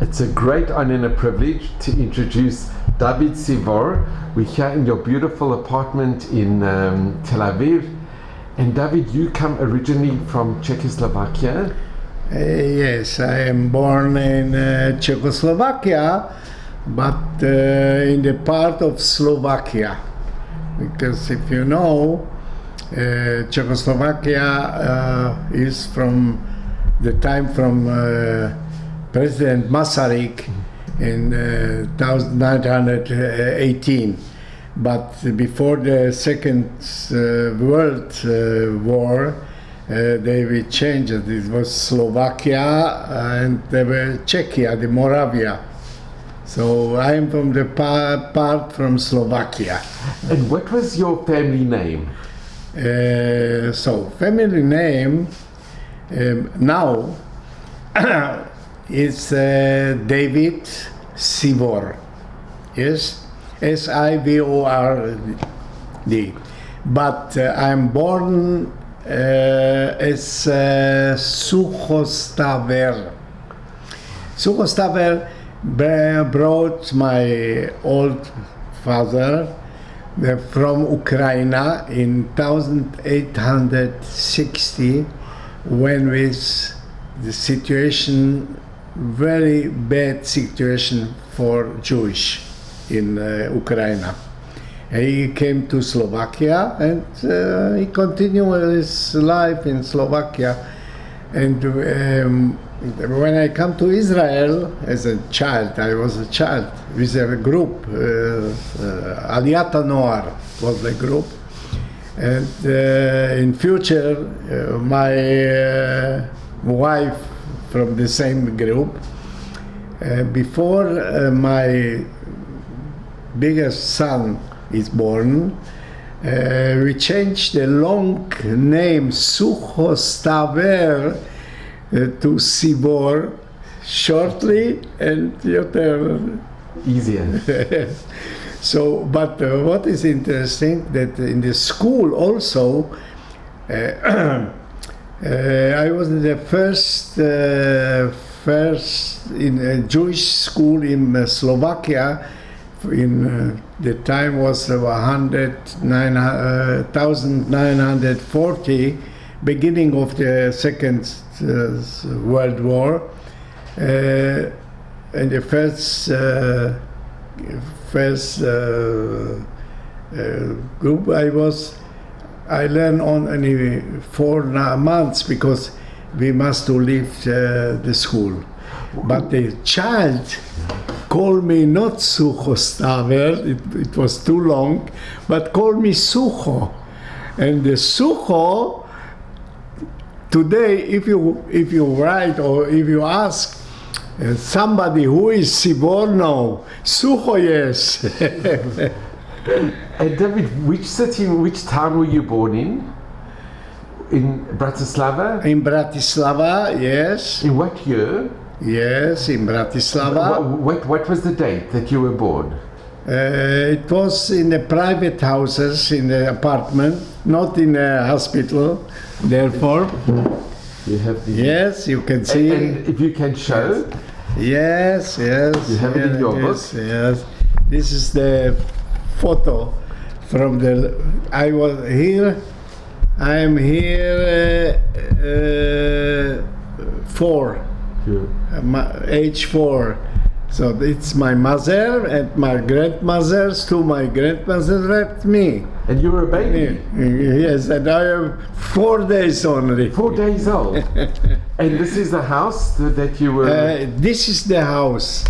It's a great honor and a privilege to introduce David Sivor. We're here in your beautiful apartment in Tel Aviv. And David, you come originally from Czechoslovakia? Yes, I am born in Czechoslovakia, but in the part of Slovakia. Because if you know, Czechoslovakia is from the time from President Masaryk in 1918. But before the Second World War, they were changed. It was Slovakia and there were Czechia, the Moravia. So I am from the part from Slovakia. And what was your family name? So family name now is David Sivor. Yes. S-I-V-O-R-D. But I'm born as Sucho. Sucho brought my old father from Ukraine in 1860, when was the situation, very bad situation for Jewish in Ukraine. He came to Slovakia and he continued his life in Slovakia. And when I come to Israel as a child, I was a child with a group, Aliyat Noar was the group. And in future, my wife from the same group, before my biggest son is born, we changed the long name Sucho to Sivor shortly and easier. So, but what is interesting that in the school also, I was in the first in a Jewish school in Slovakia. In the time was 1940, beginning of the Second World War, and the first group I learned only 4 months because we must to leave the school. But the child called me not Sucho Staver, it was too long, but called me Sucho. And the Sucho, today, if you write or if you ask somebody who is Sivor, no, Sucho, yes. And David, which city, which town were you born in? In Bratislava? In Bratislava, yes. In what year? Yes, in Bratislava. What was the date that you were born? It was in the private houses, in the apartment, not in a hospital. Therefore, you have the yes, you can see. And if you can show. Yes, yes. You have it in your book. Yes, this is the photo from the. I was here. I am here. 4. Age 4. So it's my mother and my grandmothers. To my grandmother left me. And you were a baby? Yes, and I am 4 days only. 4 days old. And this is the house that you were. This is the house.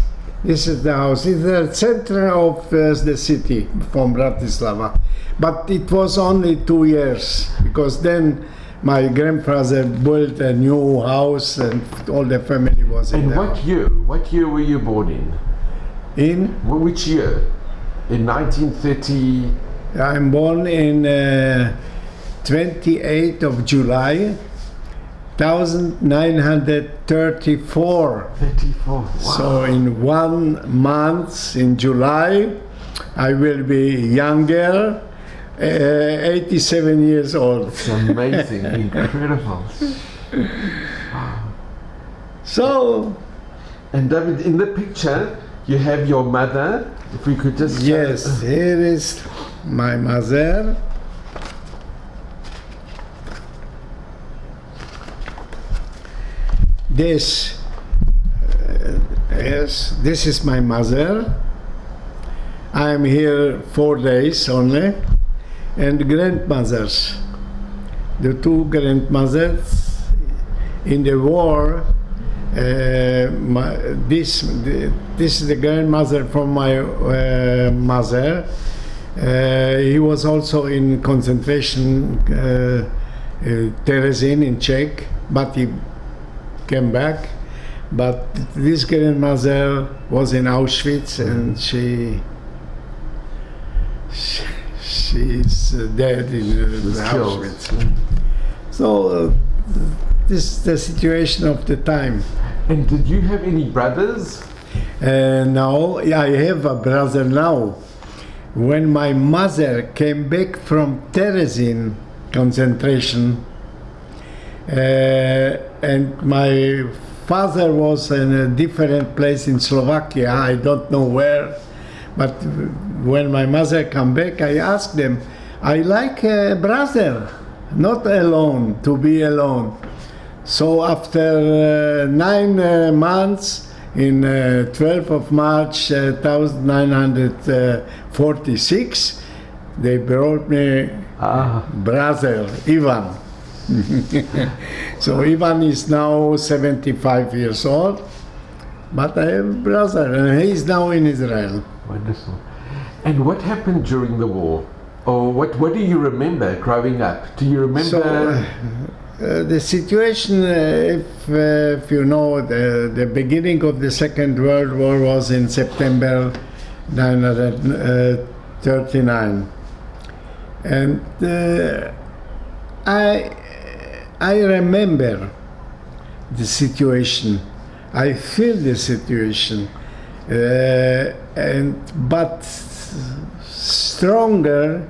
This is the house. It's the center of the city from Bratislava. But it was only 2 years because then my grandfather built a new house and all the family was in there. And what year were you born in? In? Which year? In 1930? I'm born in 28th of July, 1934. 34, wow. So in 1 month in July, I will be younger, 87 years old. It's amazing, incredible. So And David, in the picture, you have your mother. If we could just... Yes, here is my mother. This is my mother. I am here 4 days only, and grandmothers. The two grandmothers in the war. This is the grandmother from my mother. He was also in concentration Terezin in Czech, but he came back. But this grandmother was in Auschwitz, and she's dead in Auschwitz. So this is the situation of the time. And did you have any brothers? No, I have a brother now. When my mother came back from Terezin concentration, and my father was in a different place in Slovakia, I don't know where, but when my mother came back, I asked them, I like a brother, not alone, to be alone. So after 9 months, in 12th of March 1946, they brought me brother Ivan. So Ivan is now 75 years old, but I have a brother, and he is now in Israel. Wonderful. And what happened during the war? Or what do you remember growing up? Do you remember... The situation, if you know, the beginning of the Second World War was in September 1939. And I remember the situation. I feel the situation. But stronger,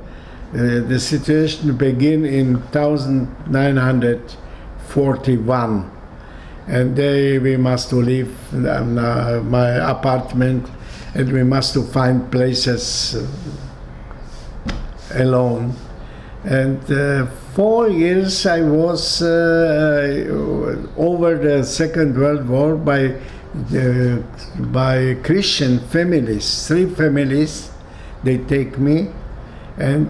the situation began in 1941, and we must leave my apartment, and we must find places alone. And 4 years I was over the Second World War by Christian families, 3 families. They take me. And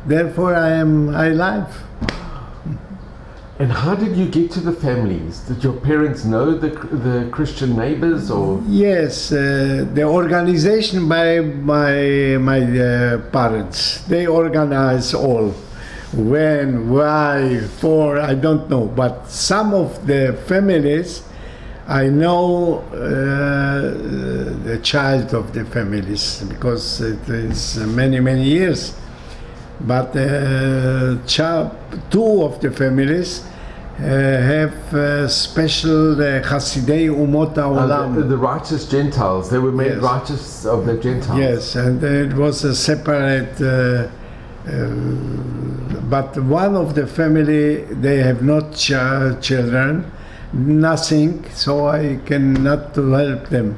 therefore I am alive. And how did you get to the families? Did your parents know the Christian neighbors, or? Yes, the organization by my parents. They organize all. When, why, for, I don't know. But some of the families, I know the child of the families, because it is many years. But 2 of the families have special Hasidei Umot HaOlam. The righteous Gentiles. They were made righteous of the Gentiles. Yes, and it was a separate. But one of the family, they have not children. Nothing, so I cannot help them.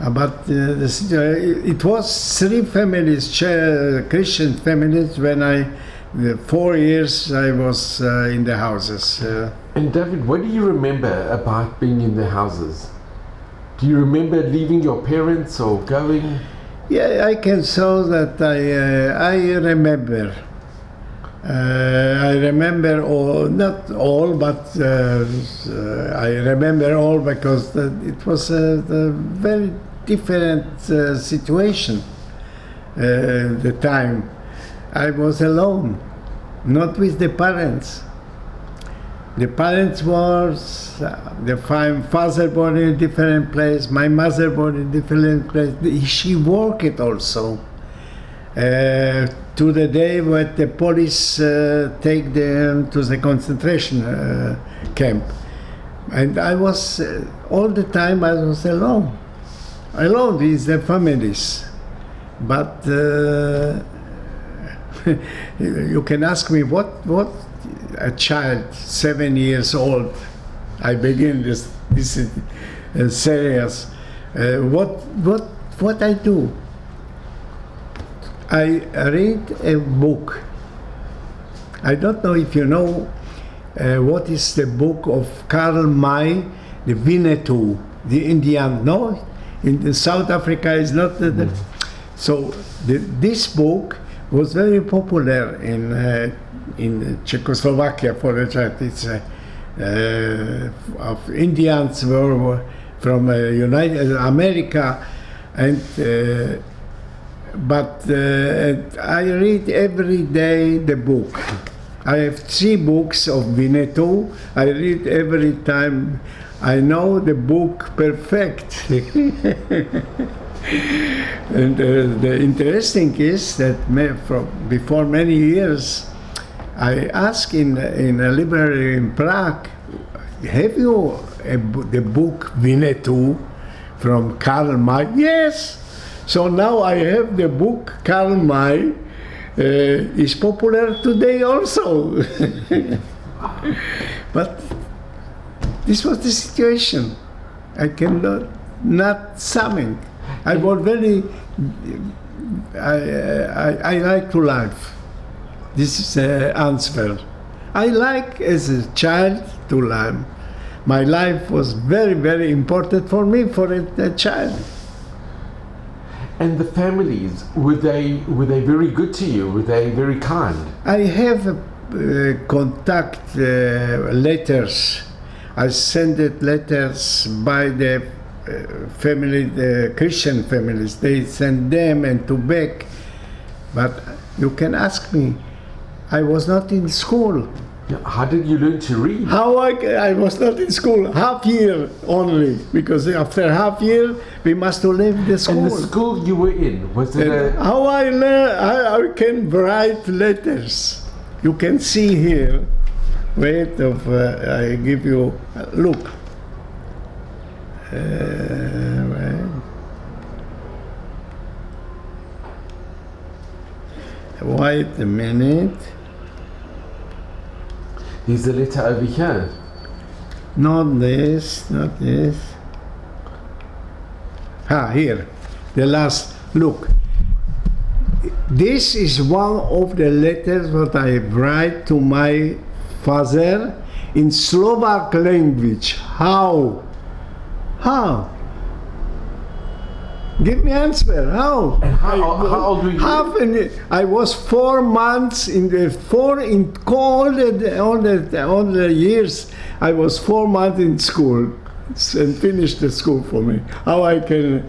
But it was 3 families, Christian families, when 4 years I was in the houses. And David, what do you remember about being in the houses? Do you remember leaving your parents or going? Yeah, I can say that I remember. I remember all, not all, but I remember all, because it was a very different situation. The time I was alone, not with the parents. The parents was the father born in a different place, my mother born in a different place. She worked also. To the day when the police take them to the concentration camp. And I was, all the time I was alone with the families. But you can ask me, what a child, 7 years old, I begin this serious. What I do? I read a book. I don't know if you know what is the book of Karl May, the Winnetou, the Indian. No, in South Africa is not so. This book was very popular in Czechoslovakia, for example. It's of Indians were from United America, and but I read every day the book. I have 3 books of Winnetou. I read every time. I know the book perfect. And the interesting is that before many years, I asked in a library in Prague, have you the book Winnetou from Karl May? Yes. So now I have the book Karl May. Is popular today also. But this was the situation. I cannot not summing. I was very. I like to live. This is the answer. I like as a child to live. My life was very, very important for me for a child. And the families, were they very good to you? Were they very kind? I have contact letters. I sent letters by the family, the Christian families. They send them and to back. But you can ask me, I was not in school. How did you learn to read? How I was not in school, half year only, because after half year we must to leave the school. And the school you were in, was it how I learn, I can write letters. You can see here. Wait, I give you look. Wait a minute. Here's the letter over here. Not this, not this. Here. The last. Look. This is one of the letters that I write to my father in Slovak language. How? Give me answer. How? And how old were you? I was 4 months in all the years. I was 4 months in school and finished the school for me. How I can?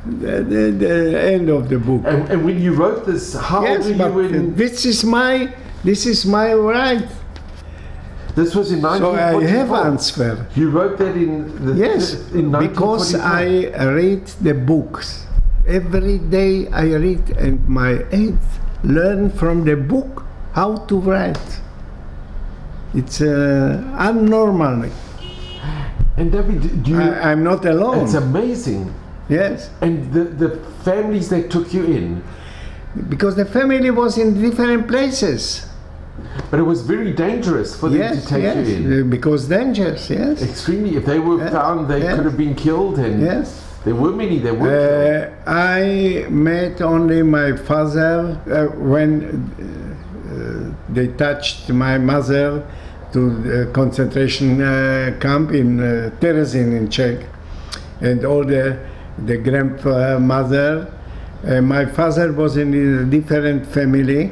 The end of the book. And when you wrote this, how old were you when? This is my right. This was in 1944. So I have answer. You wrote that in 1944? Because I read the books. Every day I read, and my aides learn from the book how to write. It's abnormal. And David, I'm not alone. It's amazing. Yes. And the families that took you in? Because the family was in different places. But it was very dangerous for them to take you in. Because dangerous, yes. Extremely. If they were found, they could have been killed. And there were many that were killed. I met only my father when they touched my mother to the concentration camp in Terezin in Czech, and all the grandmother. My father was in a different family,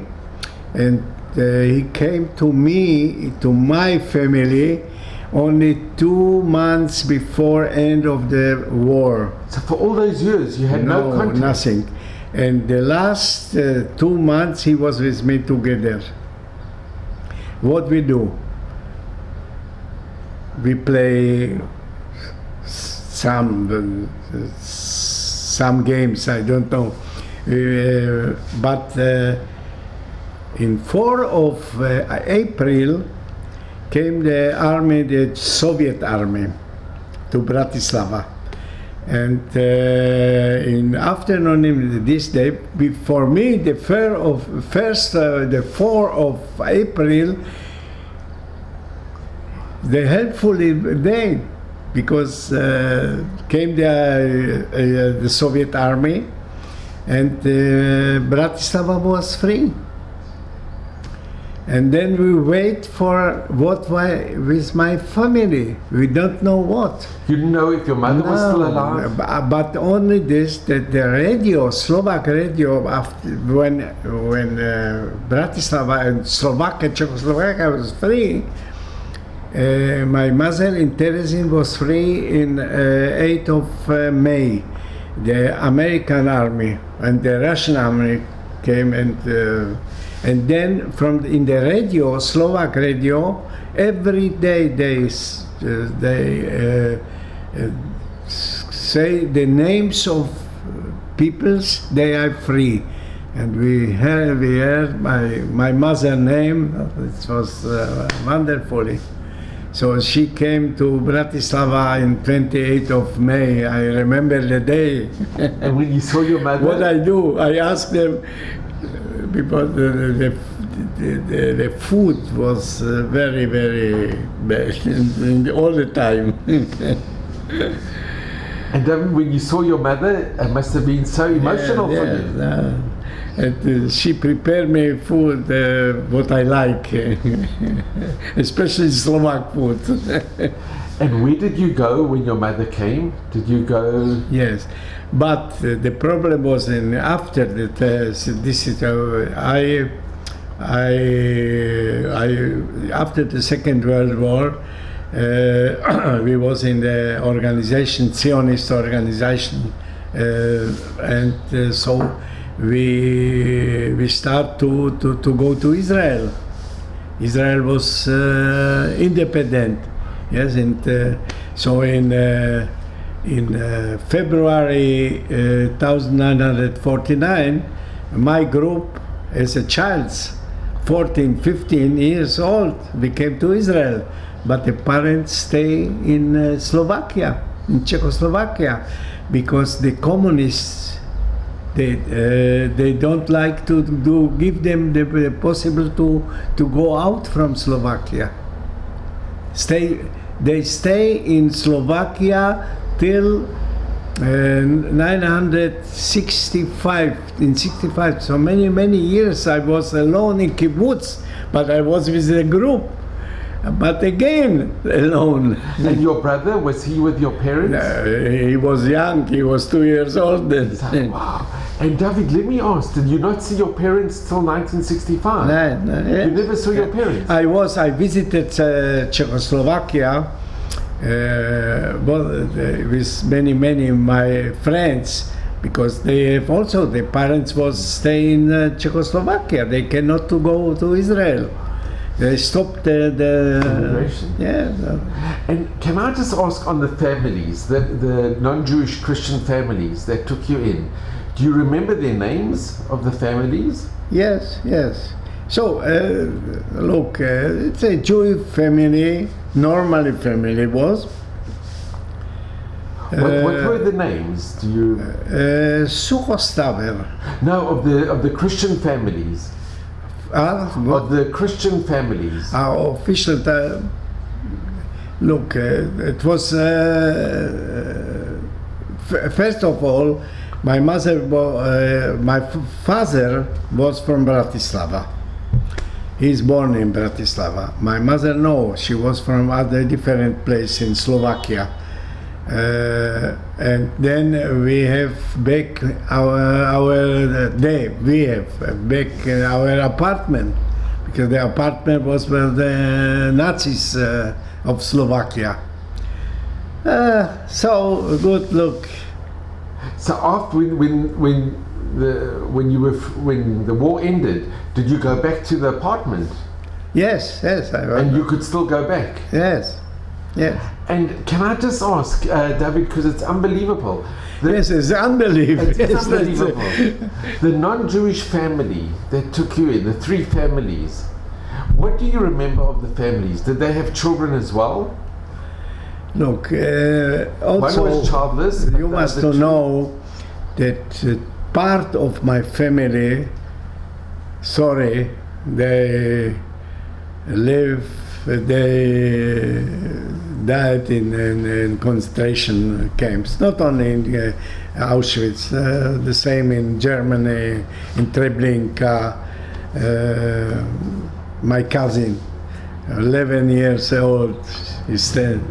and he came to me, to my family, only 2 months before end of the war. So for all those years, you had no contact? Nothing. And the last 2 months, he was with me together. What we do? We play some games, I don't know. But in 4 of April came the army, the Soviet army, to Bratislava. And in afternoon this day, for me, the 4 of April, the helpfully they, because came the Soviet army, and Bratislava was free. And then we wait for with my family. We don't know what. You didn't know if your mother was still alive? But only this, that the radio, Slovak radio, after when Bratislava and Czechoslovakia was free, my mother in Terezin was free in 8th of May. The American army and the Russian army came, and then in the radio, Slovak radio, every day they say the names of peoples they are free, and we heard my mother's name. It was wonderfully. So she came to Bratislava in 28th of May. I remember the day. And when you saw your mother? What I do, I asked them, because the food was very, very bad all the time. And then when you saw your mother, it must have been so emotional for you. And she prepared me food, what I like, especially Slovak food. And where did you go when your mother came? Did you go? Yes, but the problem was after after the Second World War, we was in the organization, Zionist organization, and so we start to go to Israel. Israel was independent, yes, and so in February 1949, my group, as a child, 14, 15 years old, we came to Israel, but the parents stay in Slovakia, in Czechoslovakia, because the communists, they don't like to give them the possible to go out from Slovakia. They stay in Slovakia till 1965. In 65, so many years I was alone in kibbutz, but I was with a group. But again, alone. And your brother, was he with your parents? He was young. He was 2 years old then. Wow. And David, let me ask, did you not see your parents till 1965? No. You never saw your parents? I visited Czechoslovakia with many my friends, because they have also, the parents was staying in Czechoslovakia. They cannot to go to Israel. They stopped the immigration. Yeah. And can I just ask on the families, the non-Jewish Christian families that took you in, do you remember their names of the families? Yes. So look, it's a Jewish family, normally family was. What were the names? Do you? Sucho. No, of the Christian families. Of the Christian families. Official. Look, it was first of all, my father was from Bratislava. He's born in Bratislava. My mother, no, she was from other different place in Slovakia. And then we have back our apartment, because the apartment was where the Nazis of Slovakia. So good look. So after when the war ended, did you go back to the apartment? Yes. And you could still go back? Yes. And can I just ask, David, because it's unbelievable. Yes, it's unbelievable. It's unbelievable. The non-Jewish family that took you in, the three families, what do you remember of the families? Did they have children as well? Look, also, one was childless. You must know that part of my family, they live they died in concentration camps, not only in Auschwitz, the same in Germany, in Treblinka. My cousin, 11 years old, is dead.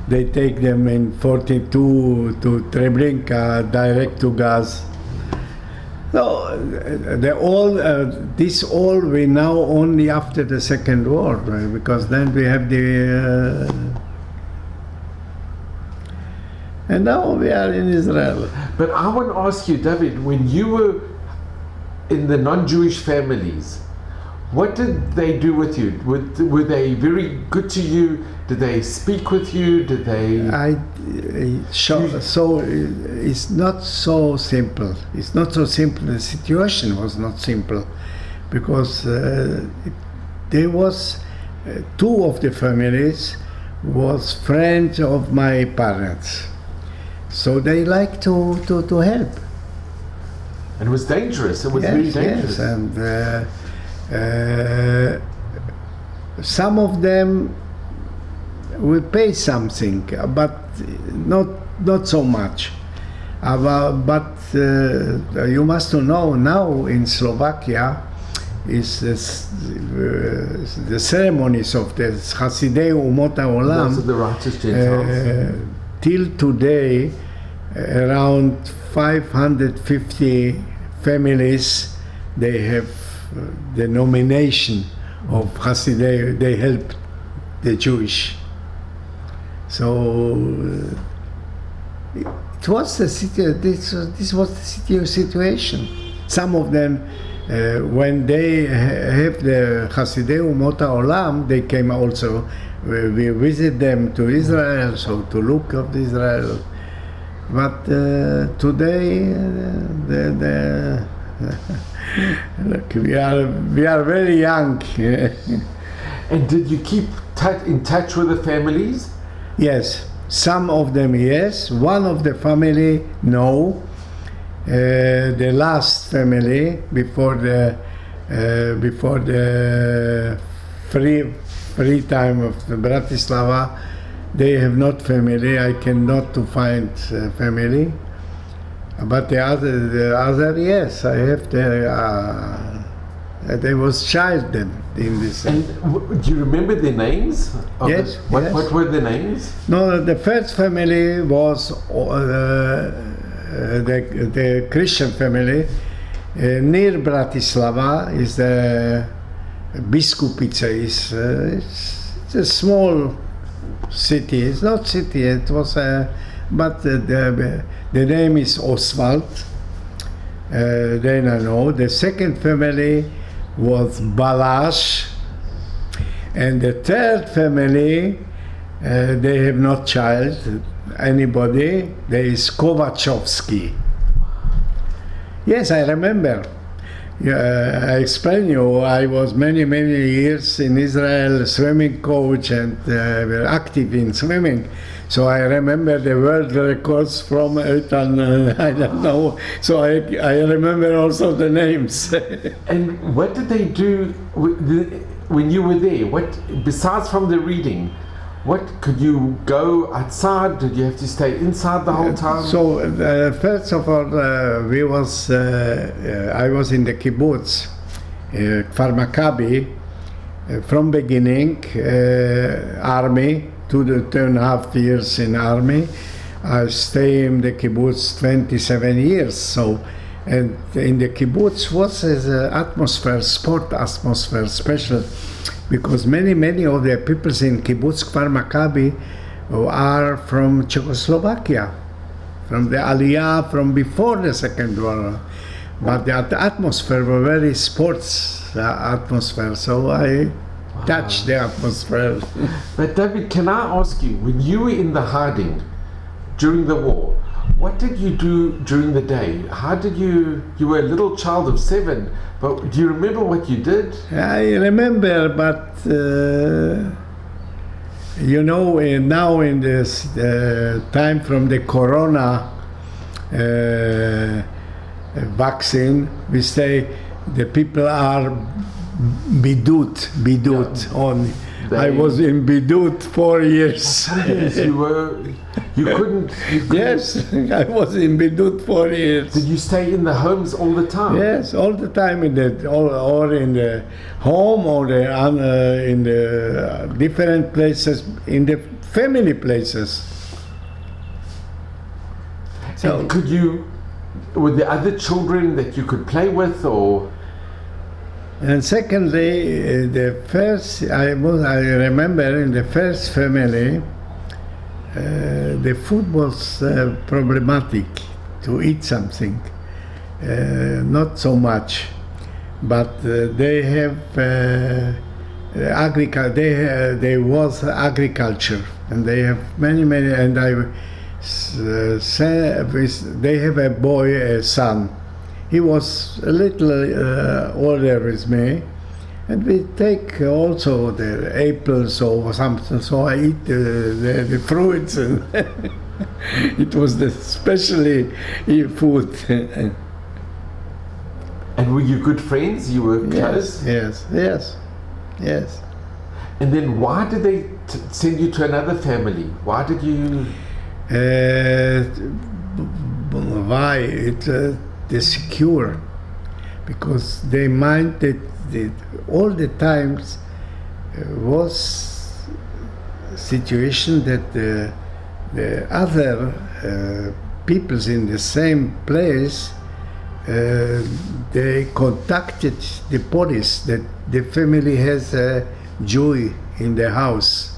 They take them in 42 to Treblinka, direct to Gaza. No, this all we know only after the Second War, right? Because then we have the, and now we are in Israel. But I want to ask you, David, when you were in the non-Jewish families, what did they do with you? Were they very good to you? Did they speak with you? Did they? So it's not so simple. It's not so simple. The situation was not simple, because there was two of the families was friends of my parents, so they like to help. And it was dangerous. It was very dangerous. Yes, and some of them will pay something, but not so much. But you must know now in Slovakia is the ceremonies of the Hasidei Umot HaOlam. Those are the righteous Gentiles. Till today, around 550 families, they have the nomination of Hasidei. They help the Jewish. So it was the this was the situation. Some of them, when they have the Hasidei Umot HaOlam, they came also. We visit them to Israel, so to look at Israel. But today, look, we are very young. And did you keep in touch with the families? Yes, some of them yes. One of the family no. The last family before the free time of Bratislava, they have not family. I cannot to find family. But the other yes, I have the. There was child then in this. And do you remember their names? Yes, What were their names? No, the first family was the Christian family. Near Bratislava is the Biskupice. It's a small city. It's not city. It was but the name is Oswald. Then I know. The second family was Balash, and the third family, they have not child, anybody. There is Kovachovsky. Yes, I remember. I explain you, I was many years in Israel, swimming coach, and were active in swimming. So I remember the world records from Eitan, I don't know. So I remember also the names. And what did they do when you were there? What, besides from the reading, what could you go outside? Did you have to stay inside the whole time? So first of all, I was in the kibbutz, Kfar Maccabi, from beginning, army. 2.5 years in army. I stay in the kibbutz 27 years. So, and in the kibbutz was an atmosphere, sport atmosphere, special, because many of the people in kibbutz Kfar Maccabi are from Czechoslovakia, from the Aliyah from before the Second War. But the atmosphere was very sports atmosphere. So I touch the atmosphere. But David, can I ask you, when you were in the hiding during the war, what did you do during the day? How did you were a little child of 7, but do you remember what you did? I remember, but you know, now in this time from the corona vaccine, we say the people are bidut only. I was in Bidut 4 years. Yes, you couldn't. Yes, I was in Bidut 4 years. Did you stay in the homes all the time? Yes, all the time or in the home or in the different places, in the family places. So And were there other children that you could play with, or? And secondly, I remember in the first family, the food was problematic to eat something, not so much, but they have agriculture. There was agriculture, and they have many, and they have a boy, a son. He was a little older with me, and we take also the apples or something. So I eat the fruits, and it was the specially food. And were you good friends? You were close? Yes. And then why did they send you to another family? Why did you? Why? They're secure, because they mind that all the times was situation that the other peoples in the same place, they contacted the police that the family has a Jew in the house.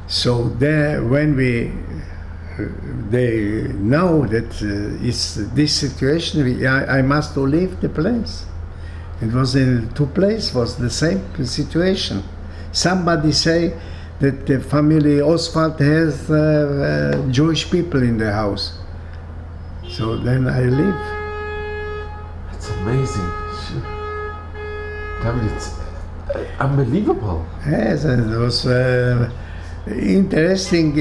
So there, when they know that it's this situation, I must leave the place. It was in two places, was the same situation. Somebody say that the family Oswald has Jewish people in the house. So then I leave. That's amazing. David, it's unbelievable. Yes, it was interesting.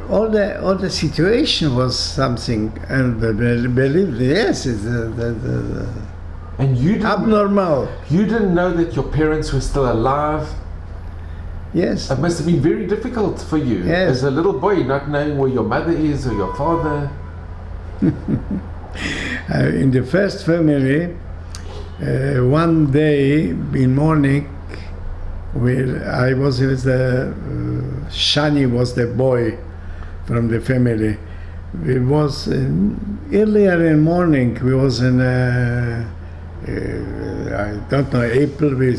All the situation was something, and believe yes, it's and you didn't, abnormal. You didn't know that your parents were still alive. Yes. It must have been very difficult for you as a little boy, not knowing where your mother is or your father. In the first family, one day in morning, where I was with Shani was the boy from the family. It was earlier in morning. We was in I don't know, April. We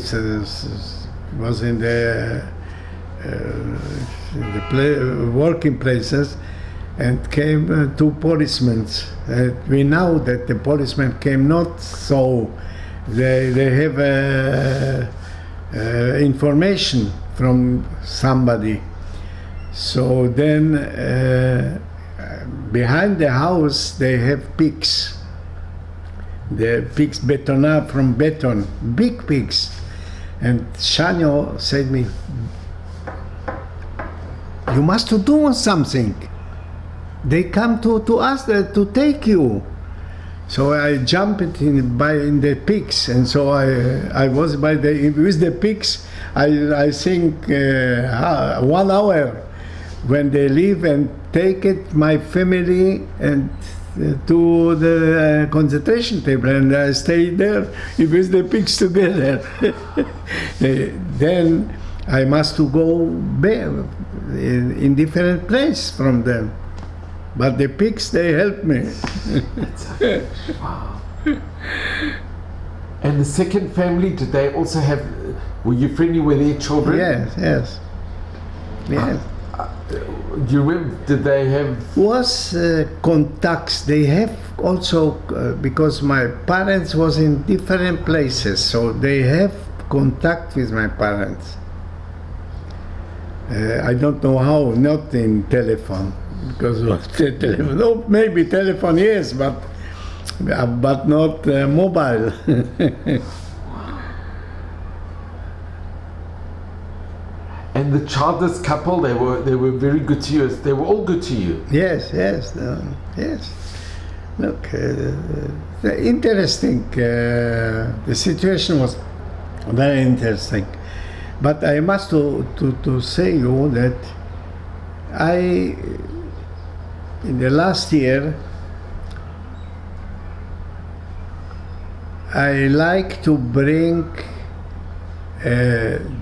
was in the working places, and came two policemen. We know that the policemen came not so. They have information from somebody. So then behind the house they have pigs. The pigs betona from beton, big pigs. And Shanyo said me, you must do something. They come to us to take you. So I jumped in the pigs, and so I was with the pigs. I think 1 hour when they leave and take it, my family and to the concentration table, and I stayed there with the pigs together. Then I must to go in different place from them. But the pigs, they helped me. Wow. And the second family, did they also have, were you friendly with their children? Yes. Do you remember, did they have? Was contacts, they have also, because my parents was in different places, so they have contact with my parents. I don't know how, not in telephone. Because of the telephone, no, maybe telephone, yes, but not mobile. And the childless couple, they were very good to you. They were all good to you. Yes. Look, interesting. The situation was Very interesting. But I must to say you that in the last year, I like to bring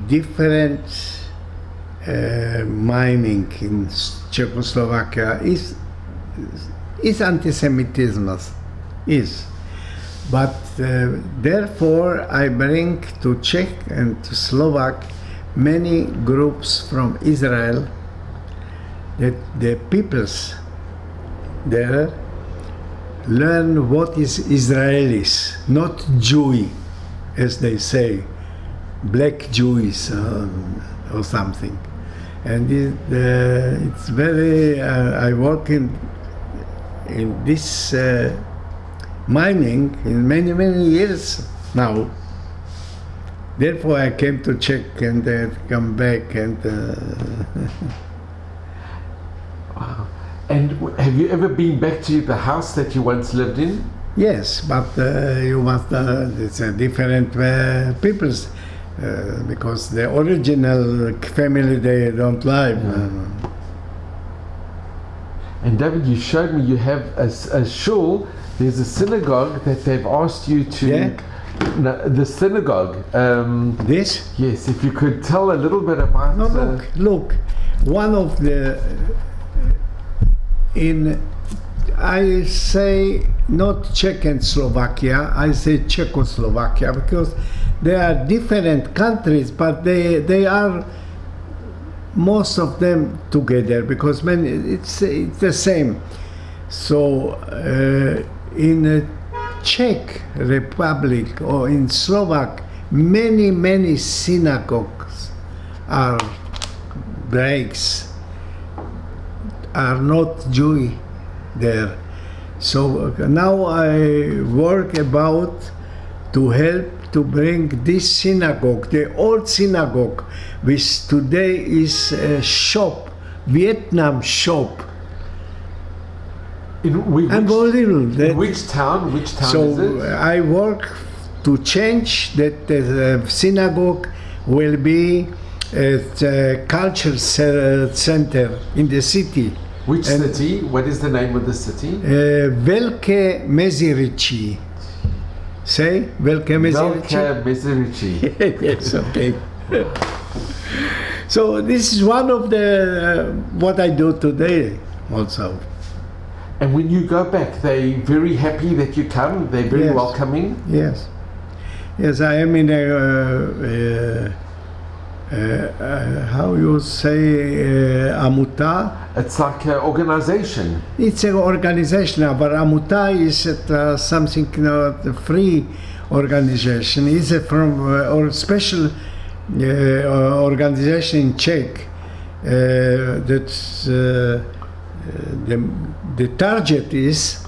different mining in Czechoslovakia. Is anti-Semitism, but therefore I bring to Czech and to Slovak many groups from Israel, that the peoples there learn what is Israelis, not Jew, as they say, black Jews or something. And it's very, I work in this mining in many years now. Therefore I came to Czech and come back and Wow. And have you ever been back to the house that you once lived in? yes, but you must, it's a different peoples because the original family they don't live. And David, you showed me you have a shul. There's a synagogue that they've asked you to. Yeah. No, the synagogue. This? Yes, if you could tell a little bit about. No, look. One of the I say not Czech and Slovakia. I say Czechoslovakia because they are different countries, but they are most of them together because it's the same. So in Czech Republic or in Slovak, many synagogues are breaks, are not Jew there. So now I work about to help to bring this synagogue, the old synagogue, which today is a shop, Vietnam shop. Which town? Which town so is it? I work to change that the synagogue will be a culture center in the city. Which city? What is the name of the city? Velké Meziříčí. Say Velké Meziříčí. Velké Meziříčí. Yes, okay. So this is one of the what I do today also. And when you go back, they're very happy that you come. They're very Yes. welcoming. Yes, yes. I am in how you say amuta. It's like an organization. It's an organization, but amuta is something free organization. It's from or special organization in Czech that's. The target is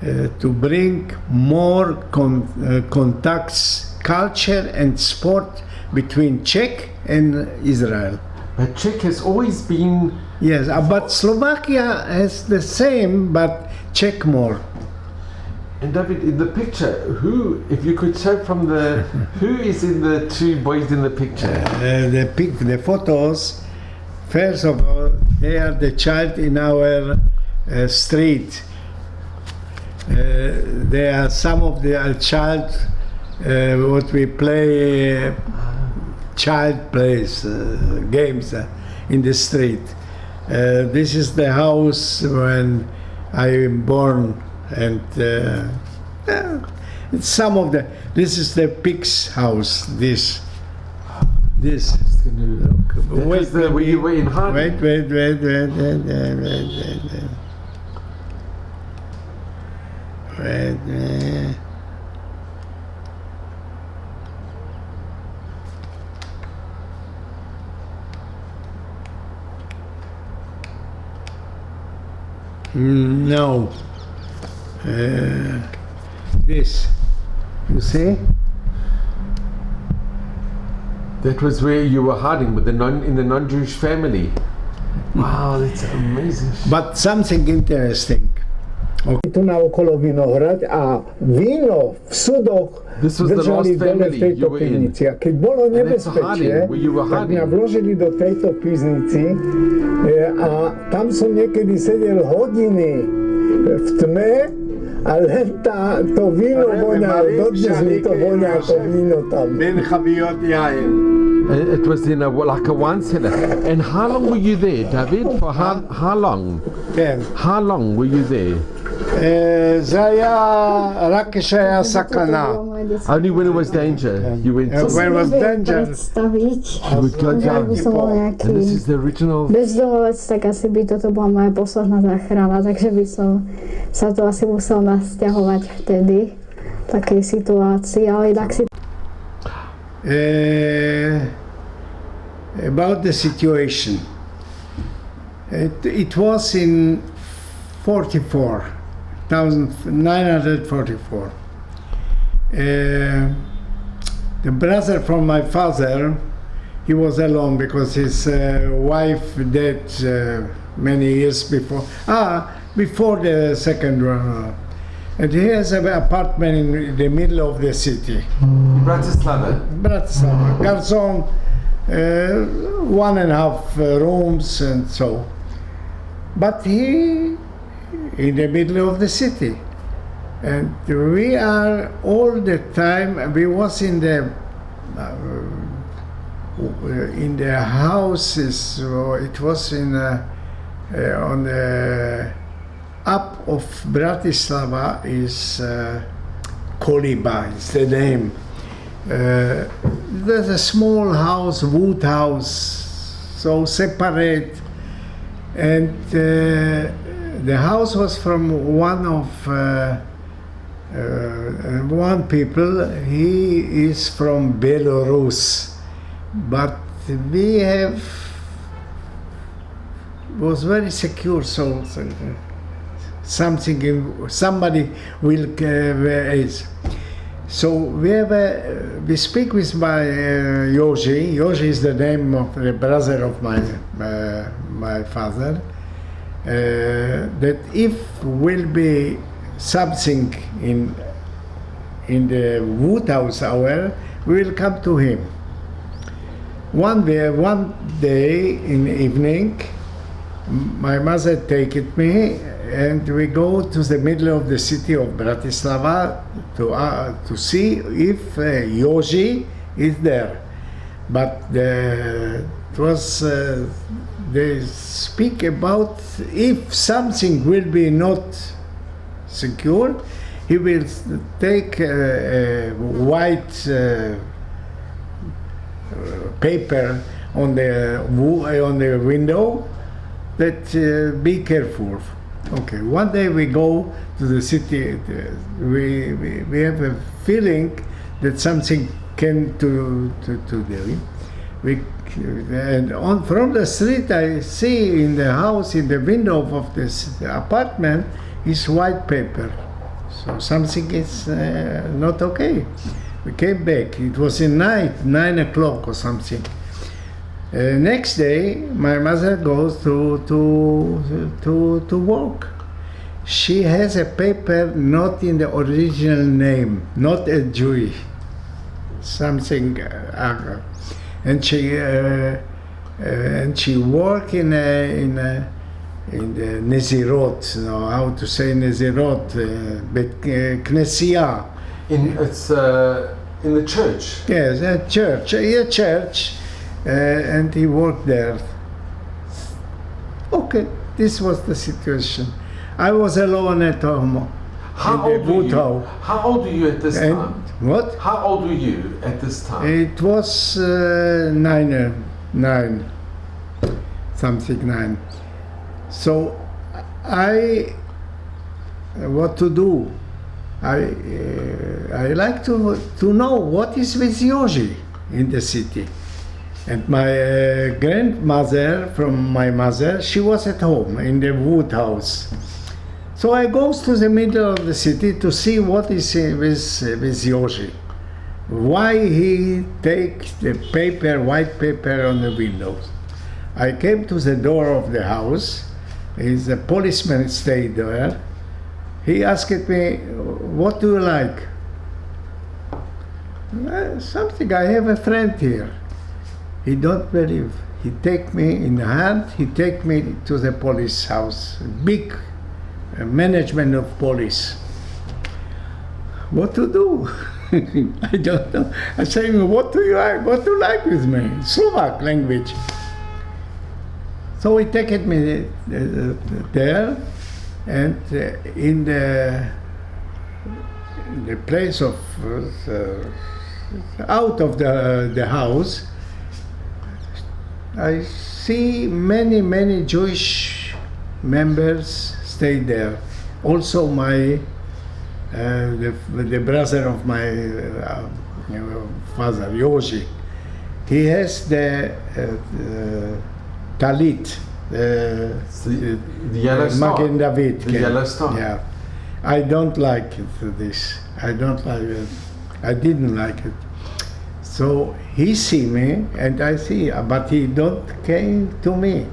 to bring more contacts, culture and sport between Czech and Israel. But Czech has always been. Yes, but Slovakia has the same, but Czech more. And David, in the picture, who, if you could show from the, who is in the two boys in the picture? The photos. First of all, they are the child in our street. They are some of the child what we play, child plays games in the street. This is the house when I am born, and it's some of the. This is the pig's house. This. Wait, where you were in hiding. Wait. No. This. You see? That was where you were hiding with in the non-Jewish family. Wow, that's amazing. But something interesting. Tu na okolo Vinohrad a víno v sudoch This was the držali last dole v family tejto you were in. pivnici. A keď bolo And it's nebezpečie, hiding, where you were tak mňa hiding. vložili do tejto pivnici a tam som niekedy sedel hodiny v tme a len to víno voňalo, dodnes mi to voňa, to víno tam. בין חביות יין. It was in like a wine cellar. And how long were you there, David? For how long? כן. How long were you there? זה היה רק כשהיה סכנה. Only when it was danger. You went to When it was danger. you would go down. And this is the original. Bezdomovec, tak asi by toto bola moja posledná záchrana, takže by som sa to asi musel nasťahovať vtedy v takej situácii, ale inak si About the situation. It was in 1944. The brother from my father, he was alone because his wife died many years before. Before the second one. And he has an apartment in the middle of the city. Bratislava. Bratislava. Garson, 1.5 rooms and so. But he in the middle of the city. And we are all the time, we was in the houses, it was in on the up of Bratislava is Koliba, is the name. There's a small house, wood house, so separate. And the house was from one people. He is from Belarus, but we was very secure. So somebody will is. So we speak with my Yoshi. Yoshi is the name of the brother of my father. That if will be something in the wood house hour, we will come to him. One day in the evening, my mother take me and we go to the middle of the city of Bratislava to see if Yoshi is there. But they speak about if something will be not secure, he will take a white paper on the window that be careful. Okay, one day we go to the city, we have a feeling that something came to do. And from the street I see in the house, in the window of this apartment, is white paper. So something is not okay. We came back. It was in night, 9 o'clock or something. Next day, my mother goes to work. She has a paper not in the original name, not a Jewish, something. And she work in the Nezirot. You know how to say Nezirot? Knessia. It's in the church. Yes, a church. And he worked there. Okay, this was the situation. I was alone at home. How old were you at this time? What? How old were you at this time? It was 9, something 9. So what to do? I like to know what is with Yoshi in the city. And my grandmother from my mother, she was at home in the wood house. So I goes to the middle of the city to see what is with Yoshi. Why he take the paper, white paper on the windows. I came to the door of the house. A policeman stayed there. he asked me, what do you like? Something, I have a friend here. He don't believe. He take me in the hand, he take me to the police house, big management of police. What to do? I don't know. I say, what do you like? What do you like with me? Slovak language. So he take me there, and in the place of out of the house, I see many Jewish members stay there. Also my the brother of my father, Yoshi, he has the talit, The yellow star. Magen David. The yellow star. Yeah, I don't like this. I don't like it. I didn't like it. So he see me and I see, but he don't came to me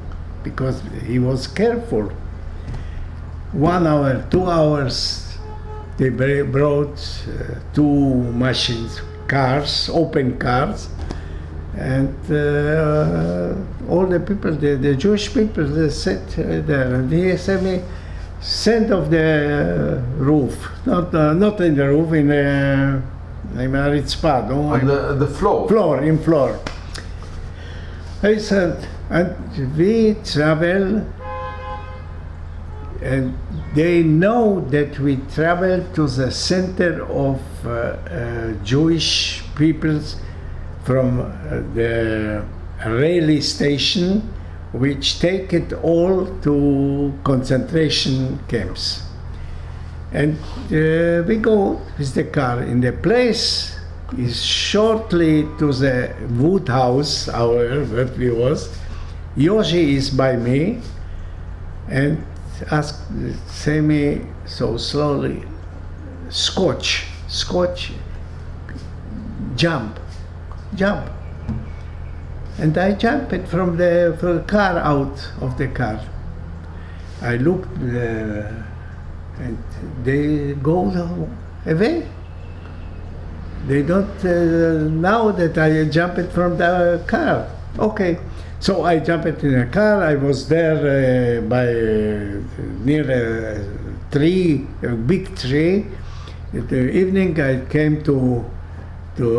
because he was careful. 1 hour, 2 hours, they brought 2 machines, cars, open cars, and all the people, the Jewish people, they sat there, and he said me, send off the roof, not in the roof, in the Ritzpah, On the floor. Floor. I said, and we travel, and they know that we travel to the center of Jewish peoples from the railway station, which take it all to concentration camps. And we go with the car. In the place is shortly to the wood house, where we was. Yoshi is by me, and say me so slowly, Scotch, jump. And I jumped from the car, out of the car. I looked, and they go away. They don't know that I jumped from the car. Okay, so I jumped in a car. I was there near a tree, a big tree. In the evening, I came to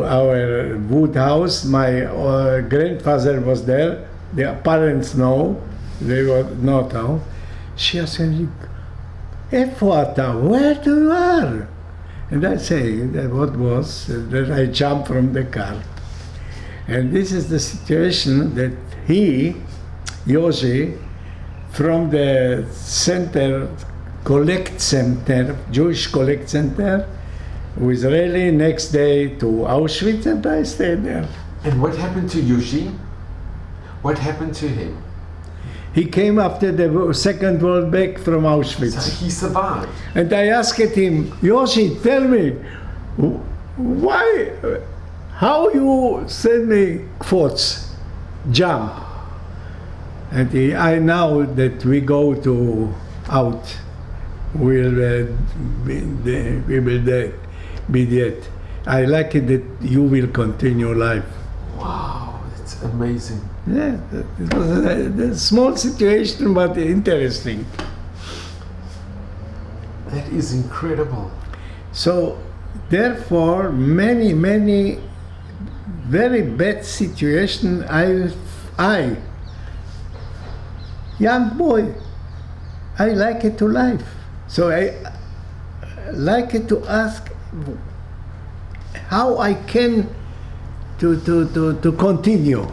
our wood house. My grandfather was there. The parents know. They were not now. She said, "Ifu אתה? Where do you are?" And I say that what was that I jumped from the car. And this is the situation that he, Yoshi, from the center, Jewish collect center, with Israeli, next day to Auschwitz, and I stayed there. And what happened to Yoshi? What happened to him? He came after the Second World back from Auschwitz. So he survived. And I asked him, Yoshi, tell me, why, how you send me quotes, jump? And I know that we go to out, we will be dead. I like it that you will continue life. Wow, it's amazing. Yeah, it was a small situation, but interesting. That is incredible. So, therefore, many very bad situation. I, young boy, I like it to life. So I like it to ask how I can to continue.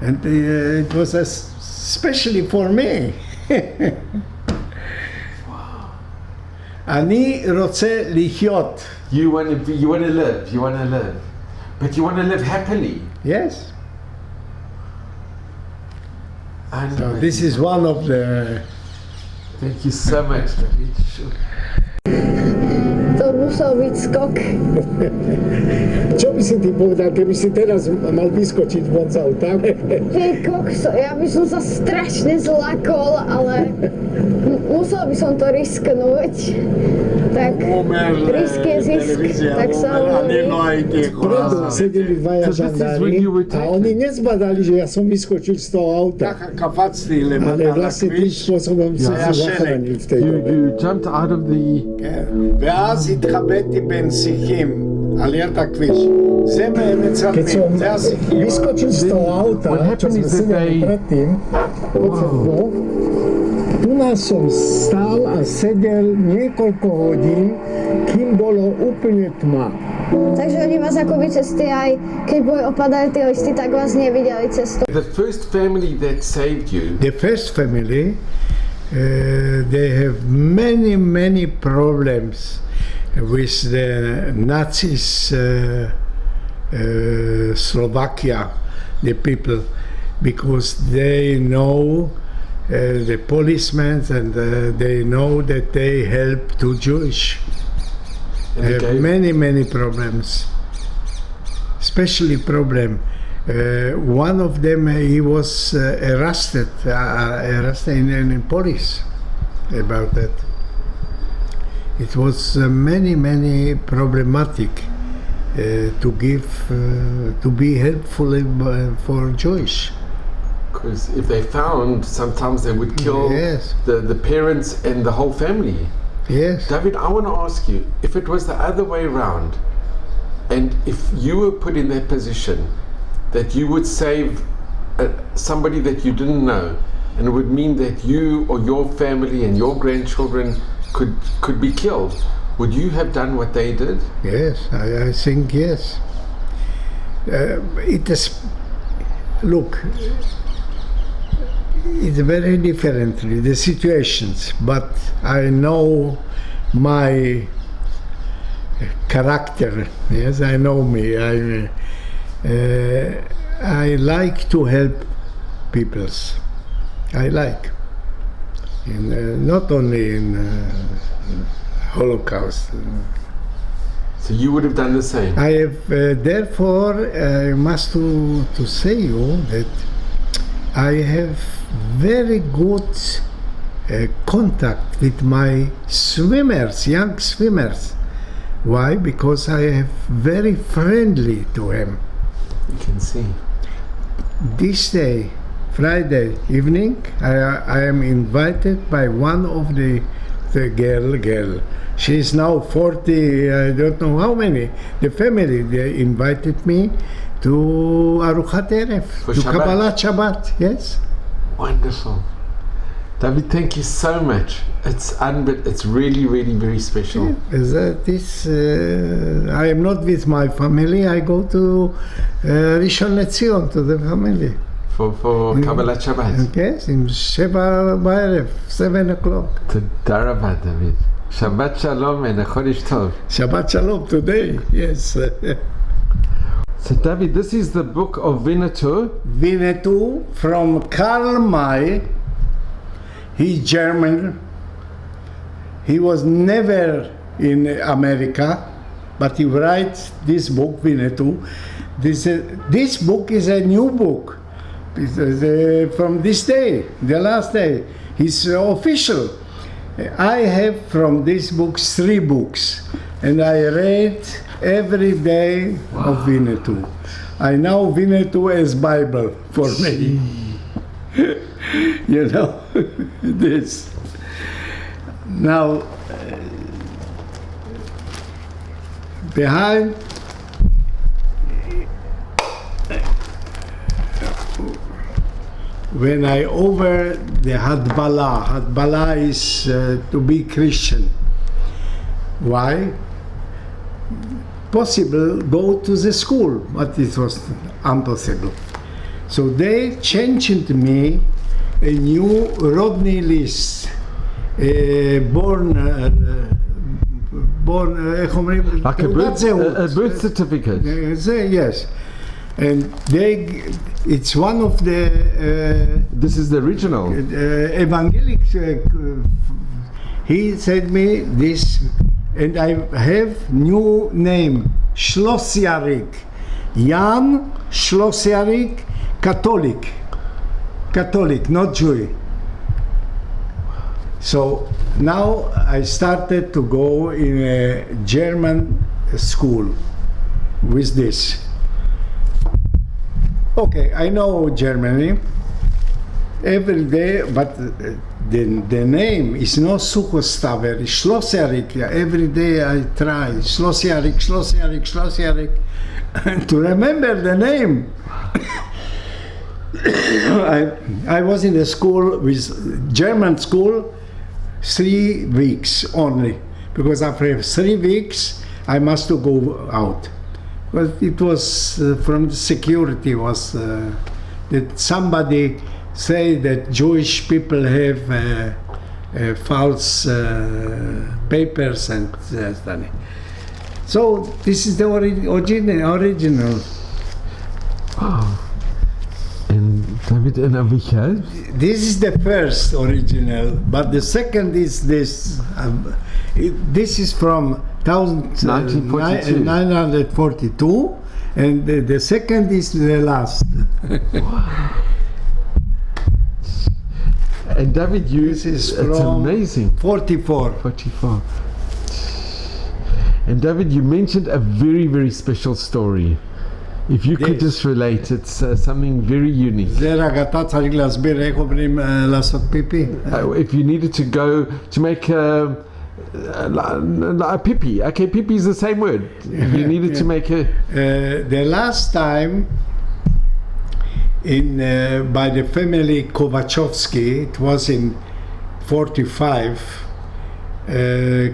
And it was especially for me. אני רוצה לחיות. You want to live. But you want to live happily. Yes. And So this is one of the... Thank you so much. To musel byť skok. Čo by si ty povedal, keby si teraz mal vyskočiť von z auta? Ty kokso, ja by som sa strašne zlakol, ale musel by som to risknúť. Tak risk je zisk, tak sa hovorí. Predu sedeli dvaja žandári a oni nezbadali, že ja som vyskočil z toho auta. Ale vlastne tým spôsobom som sa zachránil v tej dobe. You jumped out of the... ואז התחבאתי בין שיחים על יד הכביש. זה מצלמים, זה השיחים. Vyskočil z toho auta, čo sme sedeli predtým, tu nás som stál a sedel niekoľko hodín, kým bolo úplne tma. Takže oni vás akoby cesty aj, keď boli opadajú tie listy, tak vás nevideli cestu. The first family that saved you, The first family, they have many problems with the Nazis, Slovakia, the people, because they know the policemen and they know that they help to Jewish. They have many problems, especially problem. One of them, he was arrested in police about that. It was many problematic to give to be helpful for Jewish. because if they found, sometimes they would kill Yes. the parents and the whole family. Yes. David, I want to ask you, if it was the other way around, and if you were put in that position, that you would save somebody that you didn't know, and it would mean that you or your family and your grandchildren could be killed, would you have done what they did? Yes, I think yes. It is, look, it's very differently, the situations, but I know my character, yes, I know me. I like to help peoples. I like, not only in Holocaust. So you would have done the same? I have, therefore, I must to say you that I have very good contact with my swimmers, young swimmers. Why? Because I am very friendly to them. You can see. This day, Friday evening, I am invited by one of the girl. She is now 40, I don't know how many. The family, they invited me to Aruchat Erev, For to Shabbat. Kabbalat Shabbat, yes. Wonderful. David, thank you so much. It's really, really very special. I am not with my family, I go to Rishon LeZion, to the family. For Kabbalat Shabbat. Yes, in Sheva Ba'erev, 7 o'clock. Toda rabba, David. Shabbat Shalom and a Chodesh Tov. Shabbat Shalom today, yes. So David, this is the book of Winnetou. Winnetou from Karl May. He's German. He was never in America, but he writes this book, Winnetou. This book is a new book. It's, from this day, the last day. It's official. I have from these books 3 books, and I read every day of Winnetou. I know Winnetou as Bible for me. You know, this. Now, behind, when I over the Hadbala is to be Christian. Why? Possible go to the school, but it was impossible. So they changed me a new Rodney list, born, Like a birth certificate. Yes. And it's one of the This is the original. evangelic. He said me this and I have new name, Schlossjarik. Jan Schlossjarik, Catholic, not Jew. So now I started to go in a German school with this. Okay, I know Germany every day, but the name is not Sucho Staver, it's Schlossjarik. Every day I try Schlossjarik to remember the name. I was in a school with German school 3 weeks only, because after 3 weeks I must to go out. But it was from the security was that somebody say that Jewish people have false papers and so this is the original. Wow. And David and Avichai? This is the first original, but the second is this. This is from 1942, and the second is the last. And David, This is it's from amazing. 44. 44. And David, you mentioned a very, very special story. If you could just relate, it's something very unique. If you needed to go to make a pipi, okay, pipi is the same word. You needed to make a... the last time in by the family Kovachowski, it was in 45,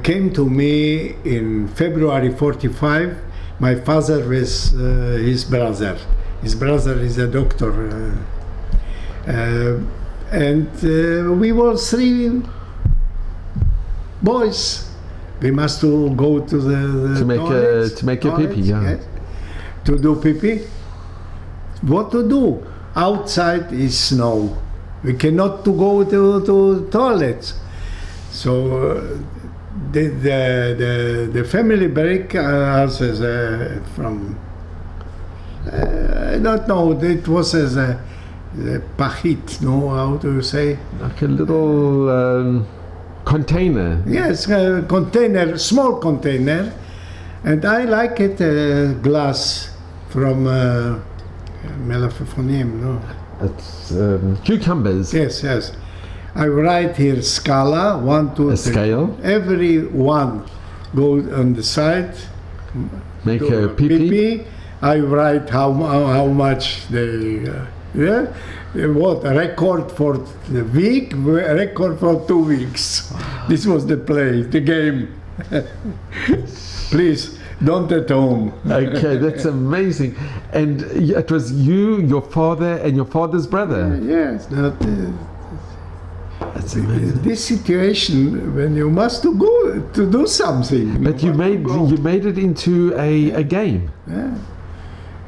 came to me in February 45. My father was his brother. His brother is a doctor. And we were 3 boys. We must to go to the to make a pipi, yeah. Yes, to do pipi. What to do? Outside is snow. We cannot to go to toilets. So the family break us as from I don't know. It was as a pachit. No, how do you say? Like a little container. Yes, a container, small container, and I like it glass from Melaphophonium. No, it's cucumbers. Yes, yes. I write here scala 1, 2, 3. A scale. Every one go on the side. Make a pipi. I write how much they. Yeah, what record for the week, record for 2 weeks. This was the play, the game. Please don't at home. Okay, that's amazing. And it was you, your father, and your father's brother. Yes, that's amazing. This situation when you must to go to do something. But you made it into a game. Yeah.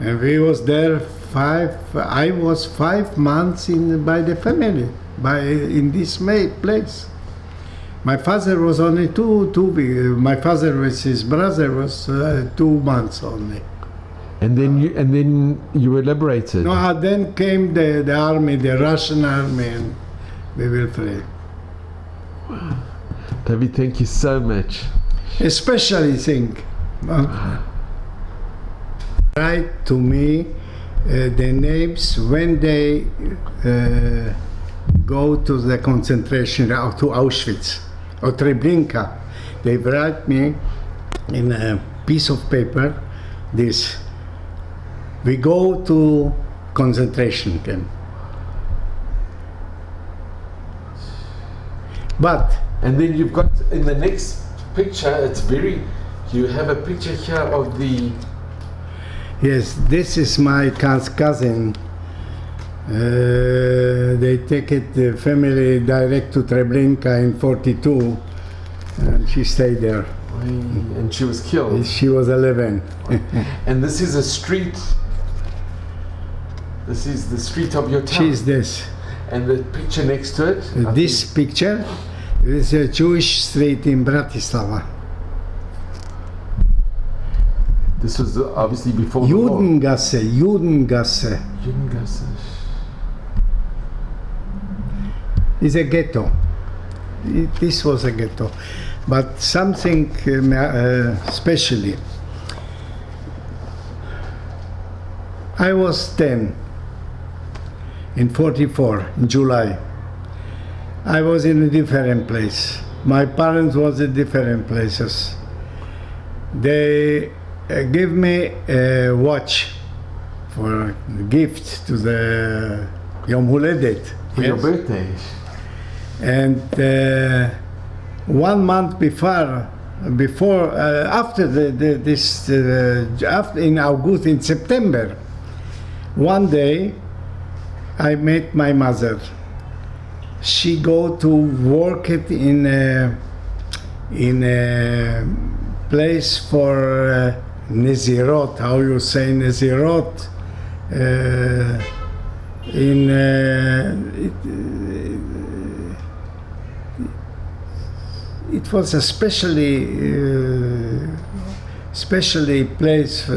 And we was there I was 5 months by the family, in this place. My father was only two. My father with his brother was 2 months only. And then you were liberated. No, then came the army, the Russian army, and we will flee. Wow. David, thank you so much. Especially think. Write to me the names when they go to the concentration to Auschwitz or Treblinka. They write me in a piece of paper this. We go to concentration camp. And then you've got in the next picture, you have a picture here of the... Yes, this is my cousin. They take it, the family direct to Treblinka in 42, and she stayed there. And she was killed? She was 11. And this is a street, this is the street of your town? She's this. And the picture next to it? This picture is a Jewish street in Bratislava. This was obviously before the war. Judengasse. Judengasse. Is a ghetto. This was a ghetto, but something especially. I was 10 in 44 in July. I was in a different place. My parents was in different places. They give me a watch for a gift to the Yom Huledet. For your birthday. And 1 month before, after after in August, in September, one day I met my mother. She go to work it in a place for Nezirot. How you say Nezirot? It was a specially place,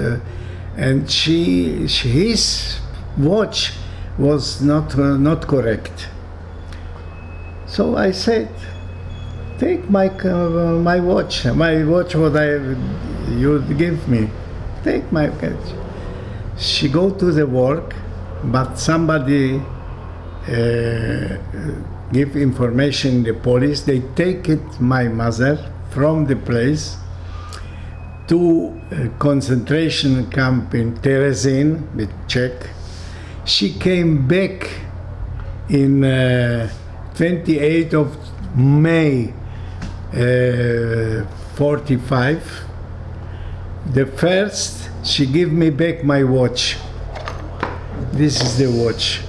and his watch was not correct. So I said, take my watch what you give me, take my watch. She go to the work, but somebody give information the police. They take it my mother from the place to a concentration camp in Terezin, with Czech. She came back in 28th of May 45. The first, she gave me back my watch. This is the watch.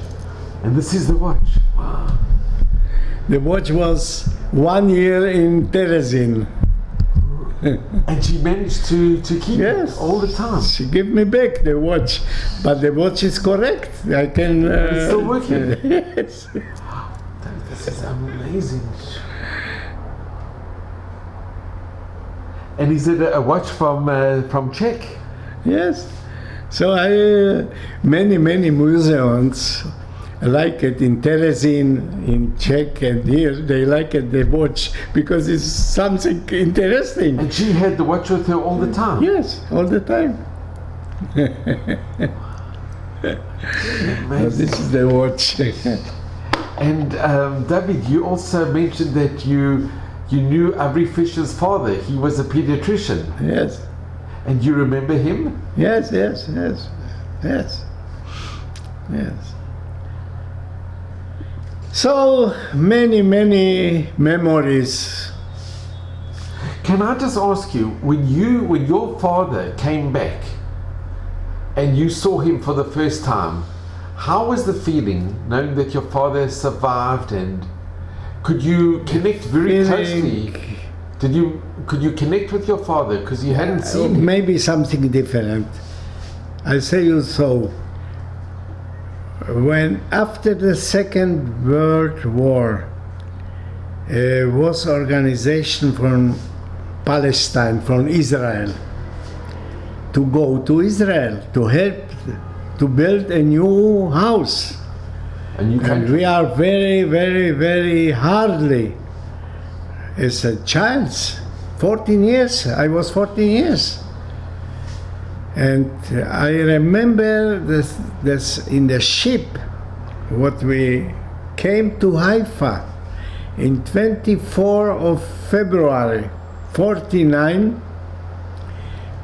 And this is the watch. Wow. The watch was 1 year in Terezin. And she managed to keep it all the time. She gave me back the watch, but the watch is correct. I can. It's still working. Yes. This is amazing. And is it a watch from Czech? Yes. So many museums like it in Terezin, in Czech, and here they like it, the watch, because it's something interesting. And she had the watch with her all the time? Yes, all the time. This is the watch. And David, you also mentioned that you knew Avri Fisher's father. He was a pediatrician. Yes. And you remember him? Yes. So many memories. Can I just ask you, when your father came back and you saw him for the first time, how was the feeling knowing that your father survived, and could you connect very closely? Could you connect with your father because you hadn't seen him? Maybe something different. I say you so. When after the Second World War was organization from Palestine, from Israel, to go to Israel to help to build a new house. And we are very hardly. As a child, 14 years, I was 14 years. And I remember this in the ship, what we came to Haifa in 24 of February 49.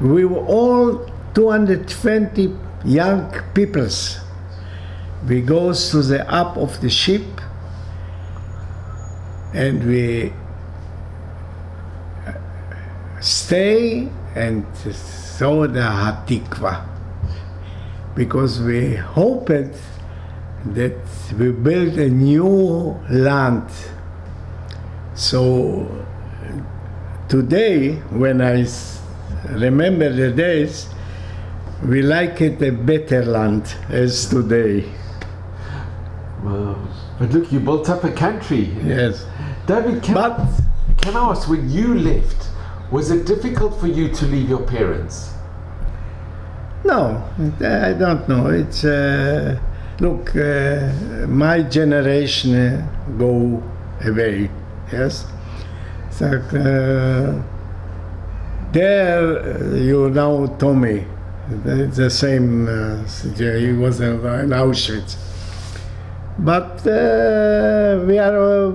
We were all 220 young peoples. We goes to the up of the ship and we stay and saw the Hatikva, because we hoped that we build a new land. So today, when I remember the days, we like it a better land as today. Wow. But look, you built up a country. Yes. David, can I ask, when you left, was it difficult for you to leave your parents? No, I don't know. It's look, my generation go away. Yes, so there you know Tommy. It's the same. He was in Auschwitz, but we are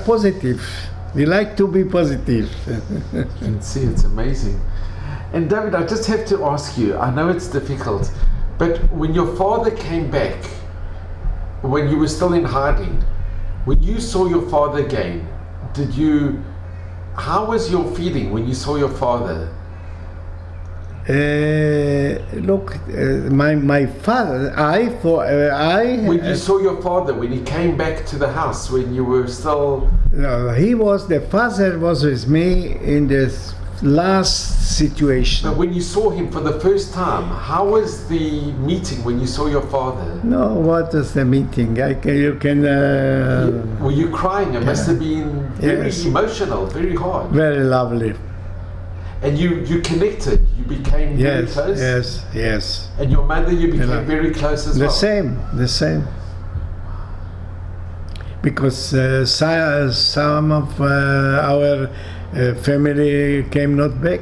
positive. We like to be positive. You can see it's amazing. And David, I just have to ask you, I know it's difficult, but when your father came back, when you were still in hiding, when you saw your father again, how was your feeling when you saw your father? Look, my father, when you saw your father, when he came back to the house, when you were still... No, the father was with me in this last situation. But when you saw him for the first time, how was the meeting when you saw your father? No, what was the meeting? Were you crying? It must have been very emotional, very hard. Very lovely. And you connected, you became very close? Yes. And your mother, you became very close as well? The same. Because some of our family came not back.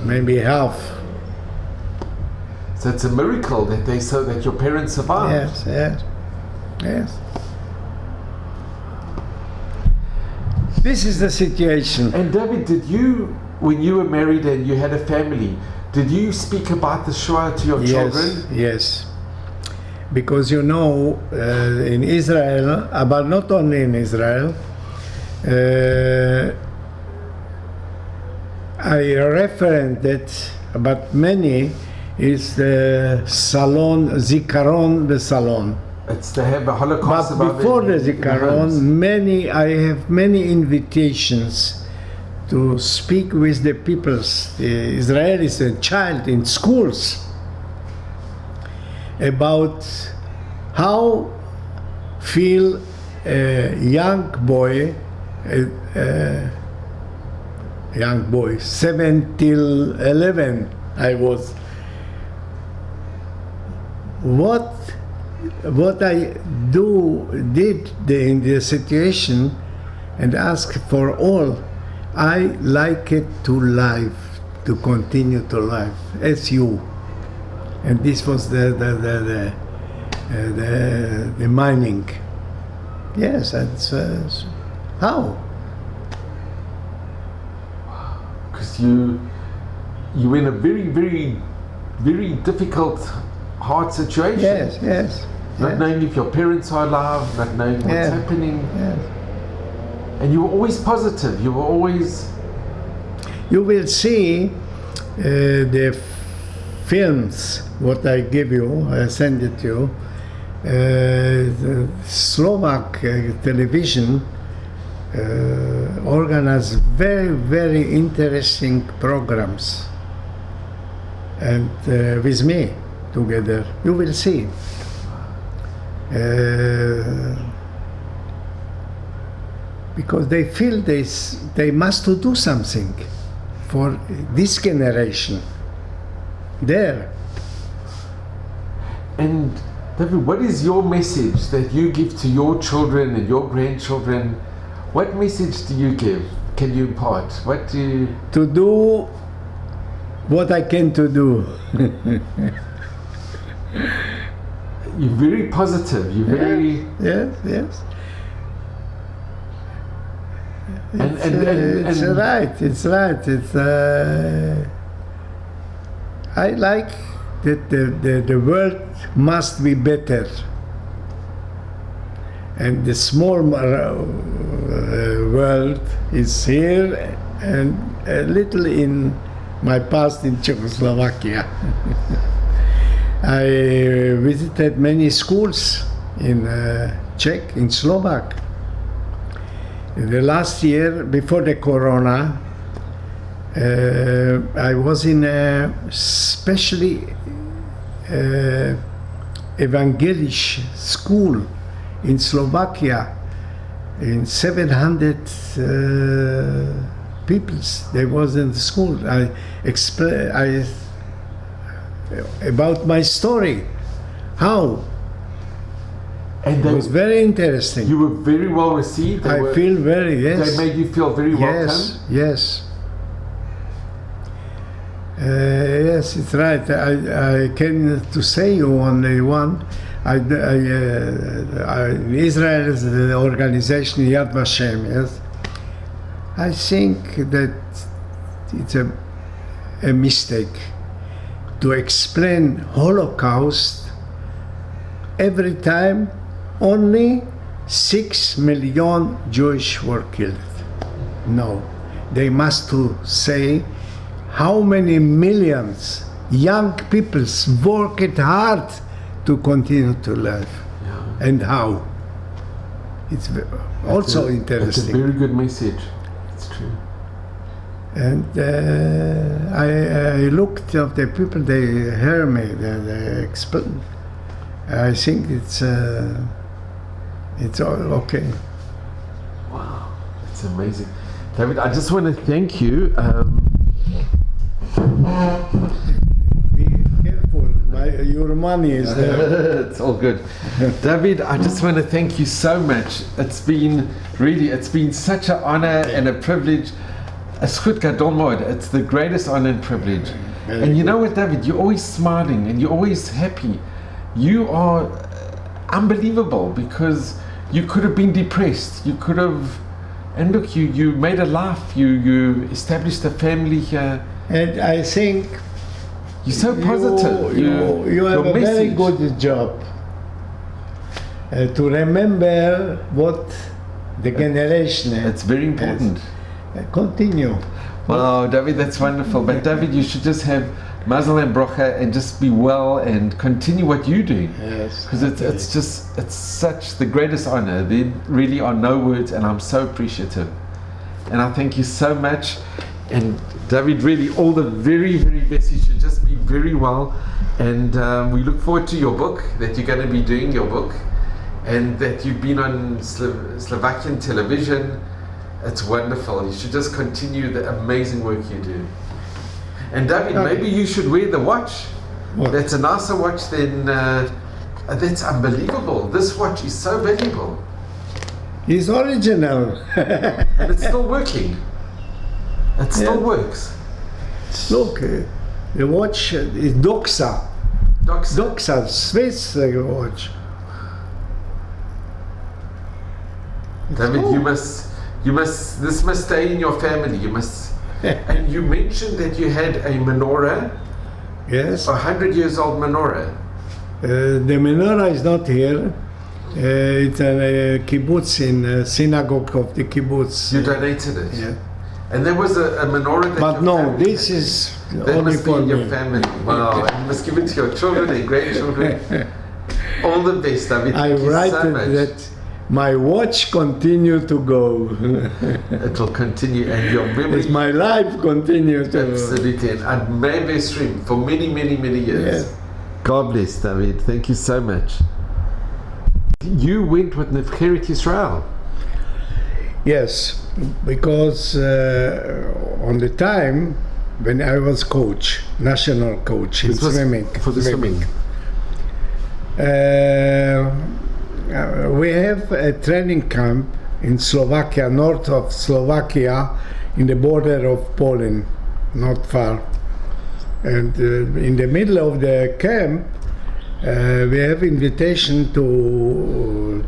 Maybe half. So it's a miracle that your parents survived. Yes. This is the situation. And David, when you were married and you had a family, did you speak about the Shoah to your children? Yes. Because in Israel, but not only in Israel, I referenced it, but many is the Salon, Zikaron the Salon. It's to have a Holocaust. But before the Zikaron, I have many invitations to speak with the peoples, the Israelis and child in schools, about how feel a young boy, 7 till 11 I was. What I did in the situation and ask for all, I like it to live, to continue to live as you. And this was the mining. Yes, that's how. Because you were in a very, very, very difficult, hard situation. Yes. Not knowing if your parents are alive, not knowing what's happening. Yes. And you were always positive. You were always... You will see the films, what I give you, I send it to you. The Slovak television organize very, very interesting programs. And with me together, you will see. Because they feel they must to do something for this generation there. And David, what is your message that you give to your children and your grandchildren? What message do you give? Can you impart? What do you... To do what I can to do. You're very positive. You're very... Yes. And it's right. I like that the world must be better. And the small world is here and a little in my past in Czechoslovakia. I visited many schools in Czech, in Slovak. The last year, before the Corona, I was in a specially evangelisch school in Slovakia in 700 peoples. They was in the school. I about my story. How? And It was very interesting. you were very well received. I feel very, yes. They made you feel very Yes, welcome. yes. Yes, it's right. I came to say you only one. Israel is the organization Yad Vashem, yes. I think that it's a mistake to explain Holocaust every time only 6 million Jewish were killed. No, they must to say how many millions young peoples worked hard to continue to live, and how. It's also interesting. It's a very good message. It's true. And I looked at the people, they hear me, they explain. I think it's all okay. Wow, it's amazing. David, I just want to thank you. Be careful, your money is there. It's all good. David, I just want to thank you so much. It's been such an honor and a privilege. Zchut gadol mod. It's the greatest honor and privilege. And you know what, David? You're always smiling and you're always happy. You are unbelievable because you could have been depressed. You could have, and look, you made a life. You established a family here. And I think you're so positive. You have a very good job to remember what the generation has. It's very important. Continue. Wow, David, that's wonderful. But David, you should just have mazel and brocha and just be well and continue what you do. Yes. Because it's such the greatest honor. There really are no words, and I'm so appreciative. And I thank you so much. And David, really, all the very, very best. You should just be very well. And we look forward to your book, that you're going to be doing your book, and that you've been on Slovakian television. It's wonderful. You should just continue the amazing work you do. And David, maybe you should wear the watch. What? That's a nicer watch than. That's unbelievable. This watch is so valuable. It's original. And it's still working. It still works. Look, the watch is Doxa. Doxa, Swiss watch. David, this must stay in your family. You must. And you mentioned that you had a menorah. Yes. 100 years old menorah. The menorah is not here. It's a kibbutz, in synagogue of the kibbutz. You donated it. Yeah. And there was a menorah that. But no, this is that only must be for in your me. family. Wow! And you must give it to your children and grandchildren. All the best, David. I Thank you write so much. that my watch continue to go. It will continue, and your memory. As my life continue to. Absolutely, and maybe stream for many, many, many years. Yes. God bless, David. Thank you so much. You went with Nefcheret Israel. Yes, because on the time when I was coach, national coach in swimming. For the swimming. We have a training camp in Slovakia, north of Slovakia, in the border of Poland, not far. And in the middle of the camp, we have invitation to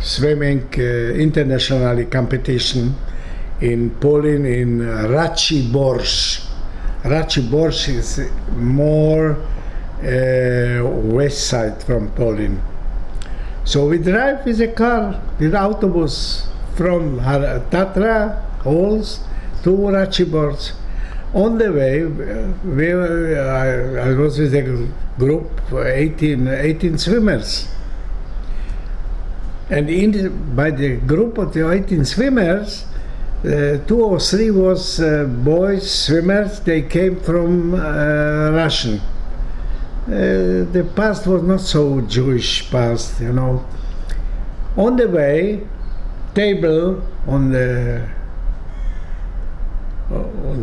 swimming international competition in Poland, in Raciborz. Raciborz is more west side from Poland. So we drive with a car, with autobus from Tatra Halls to Raciborz. On the way, I was with a group, 18 swimmers. And by the group of the 18 swimmers, 2 or 3 was boys swimmers. They came from Russian. The past was not so Jewish past, you know. On the way, table on the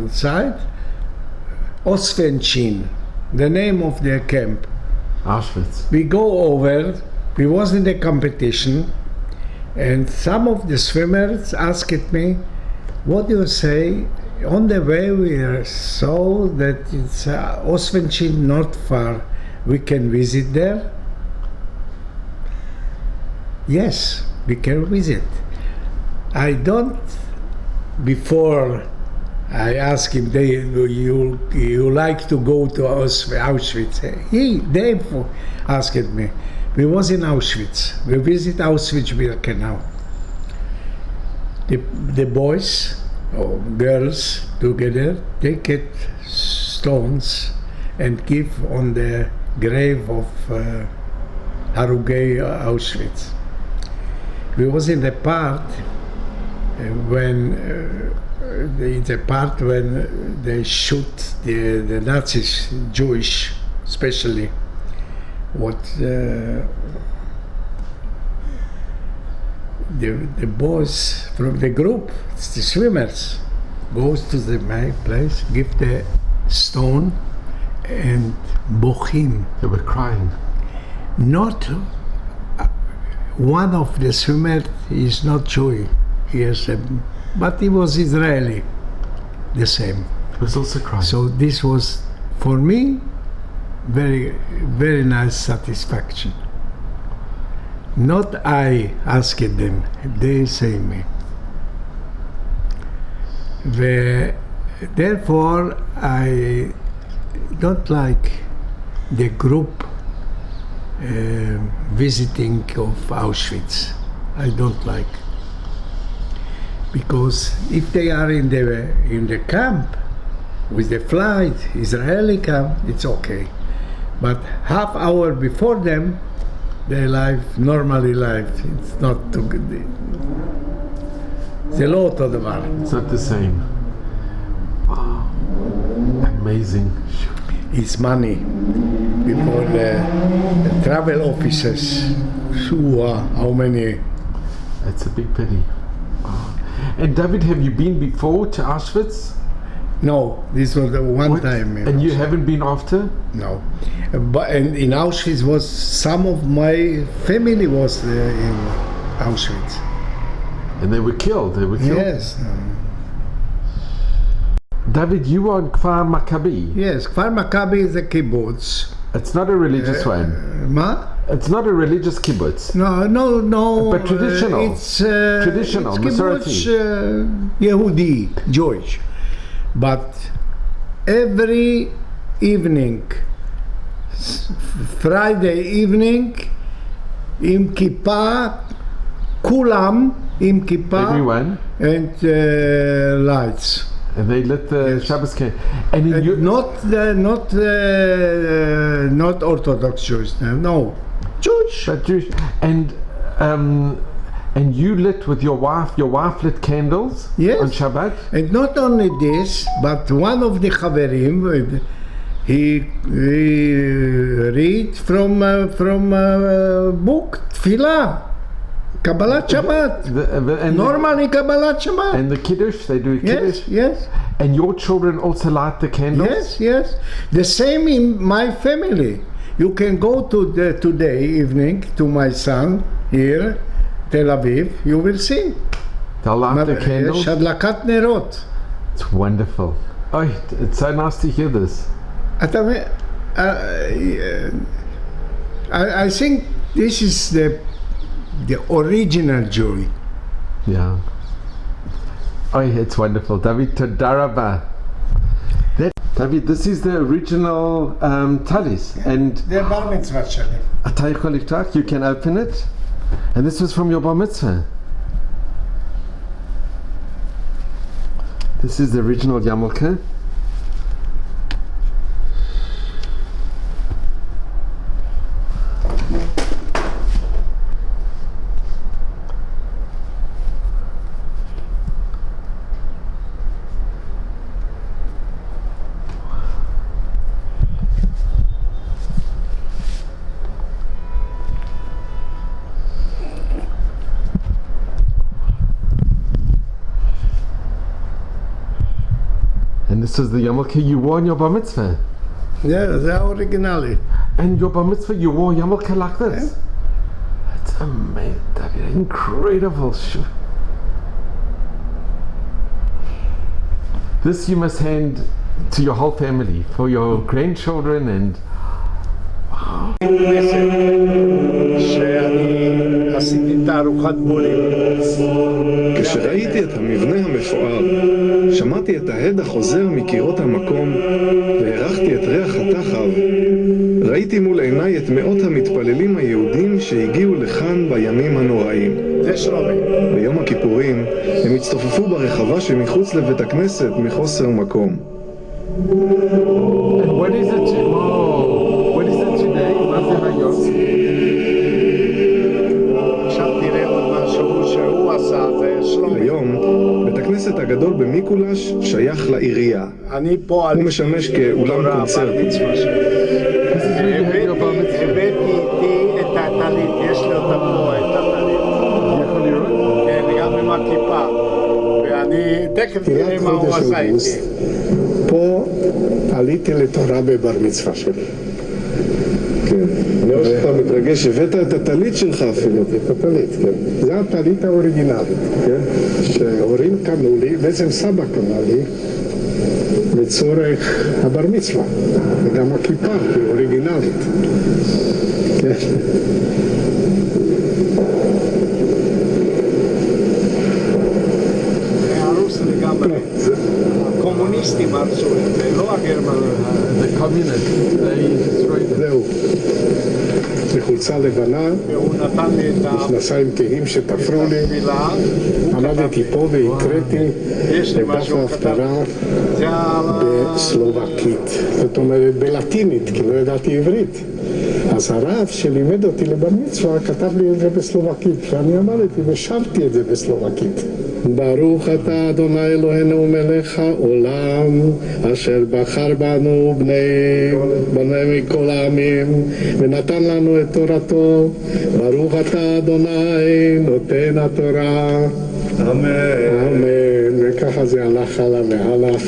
side, Osvencin, the name of the camp. Auschwitz. We go over, we was in the competition, and some of the swimmers asked me, what do you say? On the way we saw that it's Osvencin not far. We can visit there? Yes, we can visit. I don't, before I asked him, you like to go to Auschwitz? They asked me. We was in Auschwitz. We visit Auschwitz-Birkenau. The boys or girls together, they get stones and give on the grave of Harugei Auschwitz. We was in the part when they shoot the Nazis, Jewish especially, what the boys from the group, the swimmers, goes to the place, give the stone and bochim. They were crying. Not one of the swimmers is not Jewish. Yes, but he was Israeli, the same. He was also crying. So this was, for me, very, very nice satisfaction. Not I asked them, they say me. Therefore, I don't like the group visiting of Auschwitz. I don't like. Because if they are in the camp, with the flight, Israeli camp, it's okay. But half hour before them, they live normally life. It's not too good. The lot of them are. It's not the same. Wow. Amazing. It's money. Before the travel officers, how many? That's a big pity. Wow. And David, have you been before to Auschwitz? No, this was the one time. And you haven't been after? No. But in Auschwitz was some of my family was in Auschwitz. And they were killed. They were killed. Yes. David, you were on Kfar Maccabi. Yes, Kfar Maccabi is a kibbutz. It's not a religious one. Ma? It's not a religious kibbutz. No. But traditional. It's traditional, it's kibbutz Yehudi, Jewish. But every evening, Friday evening, Im Kippah, Kulam, Im Kippah, everyone, and lights. And they lit the Shabbos candle. And not Orthodox Jews. No, Jewish. But Jewish. And you lit with your wife lit candles, yes, on Shabbat? And not only this, but one of the Chaverim, he read from book, Tfilah, Kabbalat Shabbat. Normally Kabbalat Shabbat. And the Kiddush, they do Kiddush? Yes. And your children also light the candles? Yes. The same in my family. You can go to today evening to my son here, Tel Aviv, you will see. They'll light the candles? Shadlakat Nerot. It's wonderful. Oh, it's so nice to hear this. I think this is the original joy. Yeah. Oh, it's wonderful. David, Todaraba. David, this is the original talis. And the bar mitzvah. You can open it. And this was from your bar mitzvah. This is the original yarmulke. This is the yarmulke you wore in your bar mitzvah. Yeah, זה האוריגינלי. And your bar mitzvah, you wore yarmulke like this. That's amazing, David. Incredible. This you must hand to your whole family, for your grandchildren and... שאני עשיתי תערוכת בולים. כשראיתי את המבנה המפואר, שמעתי את ההד החוזר מקירות המקום והרחתי את ריח התחב. ראיתי מול עיניי את מאות המתפללים היהודים שהגיעו לכאן בימים הנוראים. זה שלומי. ביום הכיפורים הם הצטופפו ברחבה שמחוץ לבית הכנסת מחוסר מקום. And what is it? What is it today? מה זה היום? עכשיו תראה עוד משהו שהוא עשה, זה שלומי. היום, בית הכנסת הגדול במיקולש שייך לעירייה. אני פה הוא משמש כאולם קונצרטי. הבאתי איתי את הטלית, יש לי אותה פה, את הטלית. יכול לראות? כן, גם עם הכיפה. ואני תכף תראה מה הוא עשה איתי. פה עליתי לתורה בבר מצווה שלי. כן. אני רואה שאתה מתרגש, הבאת את הטלית שלך אפילו. את הטלית, כן. זה הטלית האוריגינלית. כן? שהורים קנו לי, בעצם סבא קנה לי, לצורך הבר מצווה. וגם הכיפה היא אוריגינלית. כן. הרוס לגמרי. הקומוניסטים הרסו את זה, לא הגרמנים. The communists, they destroyed it. זהו. בחולצה לבנה, והוא נתן לי את מכנסיים כהים שתפרו לי. עמדתי פה והקראתי לדף ההפטרה בסלובקית. זאת אומרת בלטינית, כי לא ידעתי עברית. אז הרב שלימד אותי לבר מצווה כתב לי את זה בסלובקית, ואני עמדתי ושרתי את זה בסלובקית. ברוך אתה אדוני אלוהינו מלך העולם אשר בחר בנו בני מכל העמים ונתן לנו את תורתו. ברוך אתה אדוני נותן התורה. אמן. אמן. וככה זה הלך הלאה והלך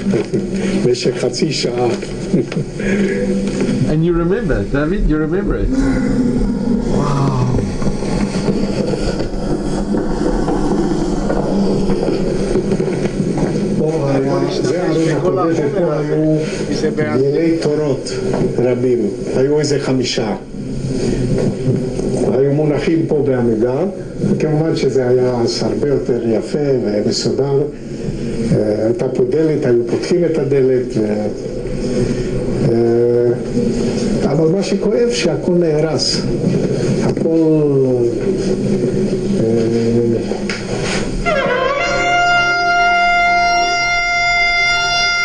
במשך חצי שעה. And you remember, David, you remember it. Wow. זה ארון הקודש, פה היו דיני תורות רבים, היו איזה 5. היו מונחים פה בעמידה, כמובן שזה היה הרבה יותר יפה ומסודר. הייתה פה דלת, היו פותחים את הדלת, אבל מה שכואב שהכל נהרס, הכל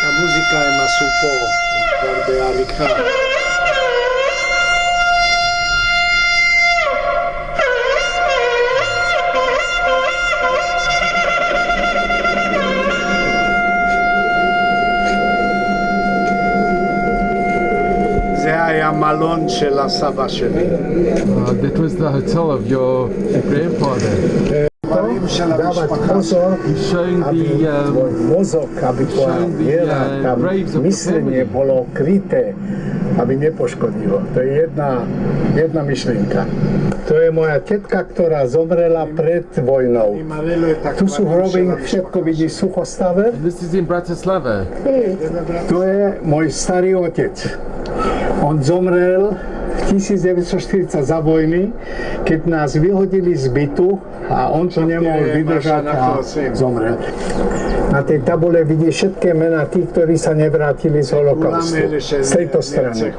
המוזיקה הם עשו פה כבר בעריכה. זה היה מלון של הסבא שלי. That was the hotel of your grandfather. של המשפחה. Showing mozog, aby tvoja viera, tam myslenie bolo kryté, aby nepoškodilo. To je jedna myšlienka. To je moja tetka, ktorá zomrela pred vojnou. Tu sú hroby, všetko vidí Suchostaver. This is in Bratislava. To je môj starý otec. On zomrel v 1940 za vojny, keď nás vyhodili z bytu a on to nemohol vydržať a zomrel. Na tej tabule vidí všetky mená tých, ktorí sa nevrátili z holokaustu. Z tejto strany.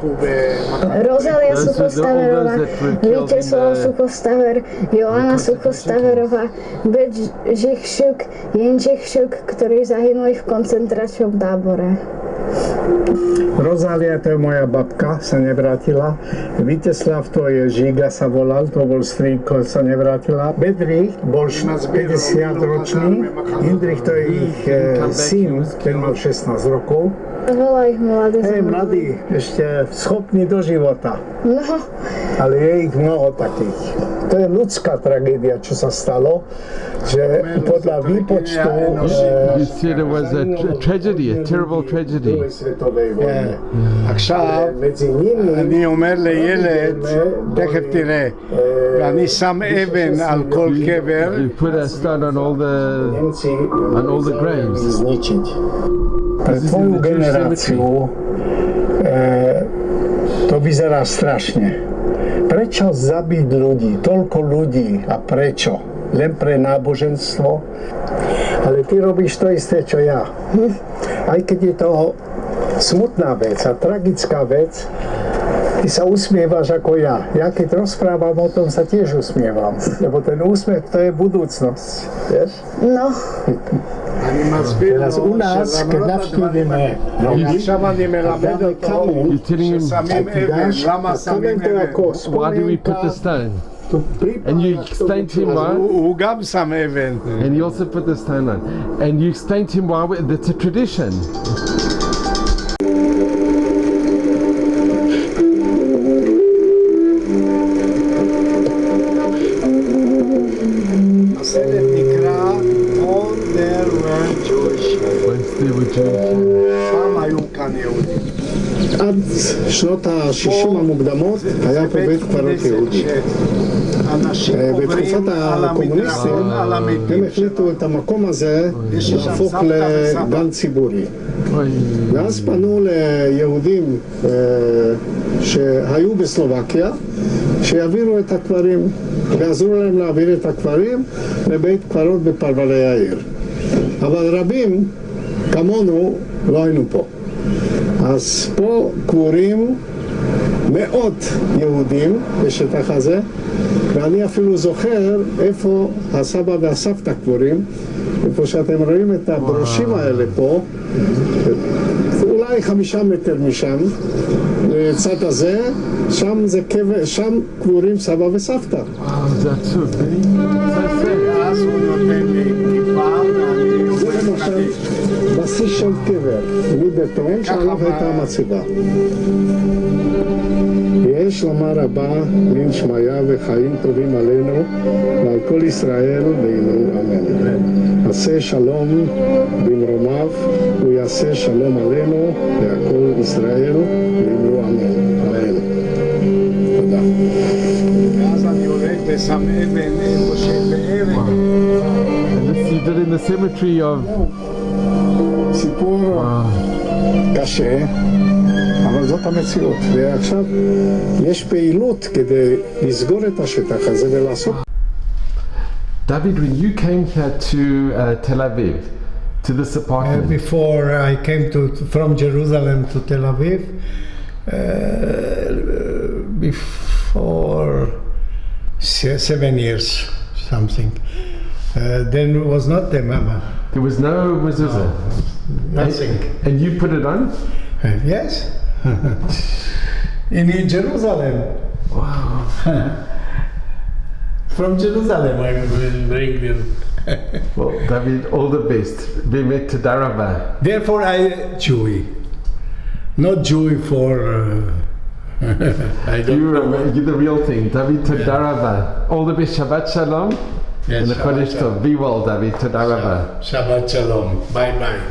Rozália Suchostaverová, Vítězslav Suchostaver, Joanna Suchostaverová, Bedřich Šuk, Jindřich Šuk, ktorí zahynuli v koncentračnom tábore. Rozália, to je moja babka, sa nevrátila. Vítězslav, to je Žiga sa volal, to bol strýko, sa nevrátila. Bedřich bol 50-ročný, Jindřich, to je ich syn, ten mal 16 rokov. Veľa ich mladí. Hej, mladí, ešte schopní do života. No. Ale je ich mnoho takých. To je ľudská tragédia, čo sa stalo, že podľa výpočtu You said it was a tragedy, a terrible tragedy. druhej svetovej vojny. עכשיו, medzi nimi אני אומר לילד, תכף תראה, ואני שם אבן על כל קבר, You put a stone on all Nemci the graves. zničiť. Pre This is tvoju in the Jewish generáciu to vyzerá strašne. Prečo zabiť ľudí, toľko ľudí a prečo? Len pre náboženstvo? Ale ty robíš to isté, čo ja. Aj keď je to smutná vec a tragická vec, ty sa usmievaš ako ja. Ja keď rozprávam o tom, sa tiež usmievam. Lebo ten úsmev, to je budúcnosť. Vieš? No, אני מסביר Teraz u nás, keď navštívime עכשיו אני מלמד אותו You're telling him, שמים אבן, למה שמים אבן? why do we put the stone? And you explain to him why, הוא גם שם אבן. and you also put the stone on. And you explain to him why that's a tradition. הסרט נקרא All There Were Jewish. Once there were Jews. פעם היו כאן יהודים. עד שנות ה-60 המוקדמות היה פה בית קברות יהודי. אנשים עוברים בתקופת על הקומוניסטים המדרון, על הם המתים החליטו את המקום הזה יש שם להפוך סבתא וסבא. לגן ציבורי. Oy. ואז פנו ליהודים שהיו בסלובקיה שיעבירו את הקברים ועזרו להם להעביר את הקברים לבית קברות בפרברי העיר. אבל רבים כמונו לא היינו פה. אז פה קבורים מאות יהודים בשטח הזה, ואני אפילו זוכר איפה הסבא והסבתא קבורים, איפה שאתם רואים את הברושים האלה פה, אולי 5 מטר משם, לצד הזה, שם זה קבר, שם קבורים סבא וסבתא. Wow, that's so very sad. אז הוא נותן לי כיפה ואני זה אומר למשל קדיש. בסיס של קבר, מבטון שעליו הייתה מצבה. יש לומר רבה מן שמיה וחיים טובים עלינו ועל כל ישראל ואמרו אמן. עשה שלום במרומיו ויעשה שלום עלינו ועל כל ישראל ואמרו אמן. אמן. תודה. ואז אני הולך ושם אבן איפה שבאבן. And this you did in the cemetery of. סיפור קשה, אבל זאת המציאות. ועכשיו יש פעילות כדי לסגור את השטח הזה ולעשות. David, when you came here to Tel Aviv, to this apartment, Before I came from Jerusalem to Tel Aviv, before 7 years, something. Then it was not the mama. there was no mezuzah. Nothing. And you put it on? Yes. In Jerusalem. Wow. From Jerusalem I will bring them. Well, David, all the best. Bemet Tadarava. Therefore I Jewy. Not Jewy for I don't know. You're the real thing. David Tadarava. All the best. Shabbat Shalom. Yes, And the Shabbat Kodesh Shalom. Tov. Be well, David Tadarava. Shabbat Shalom. Bye bye.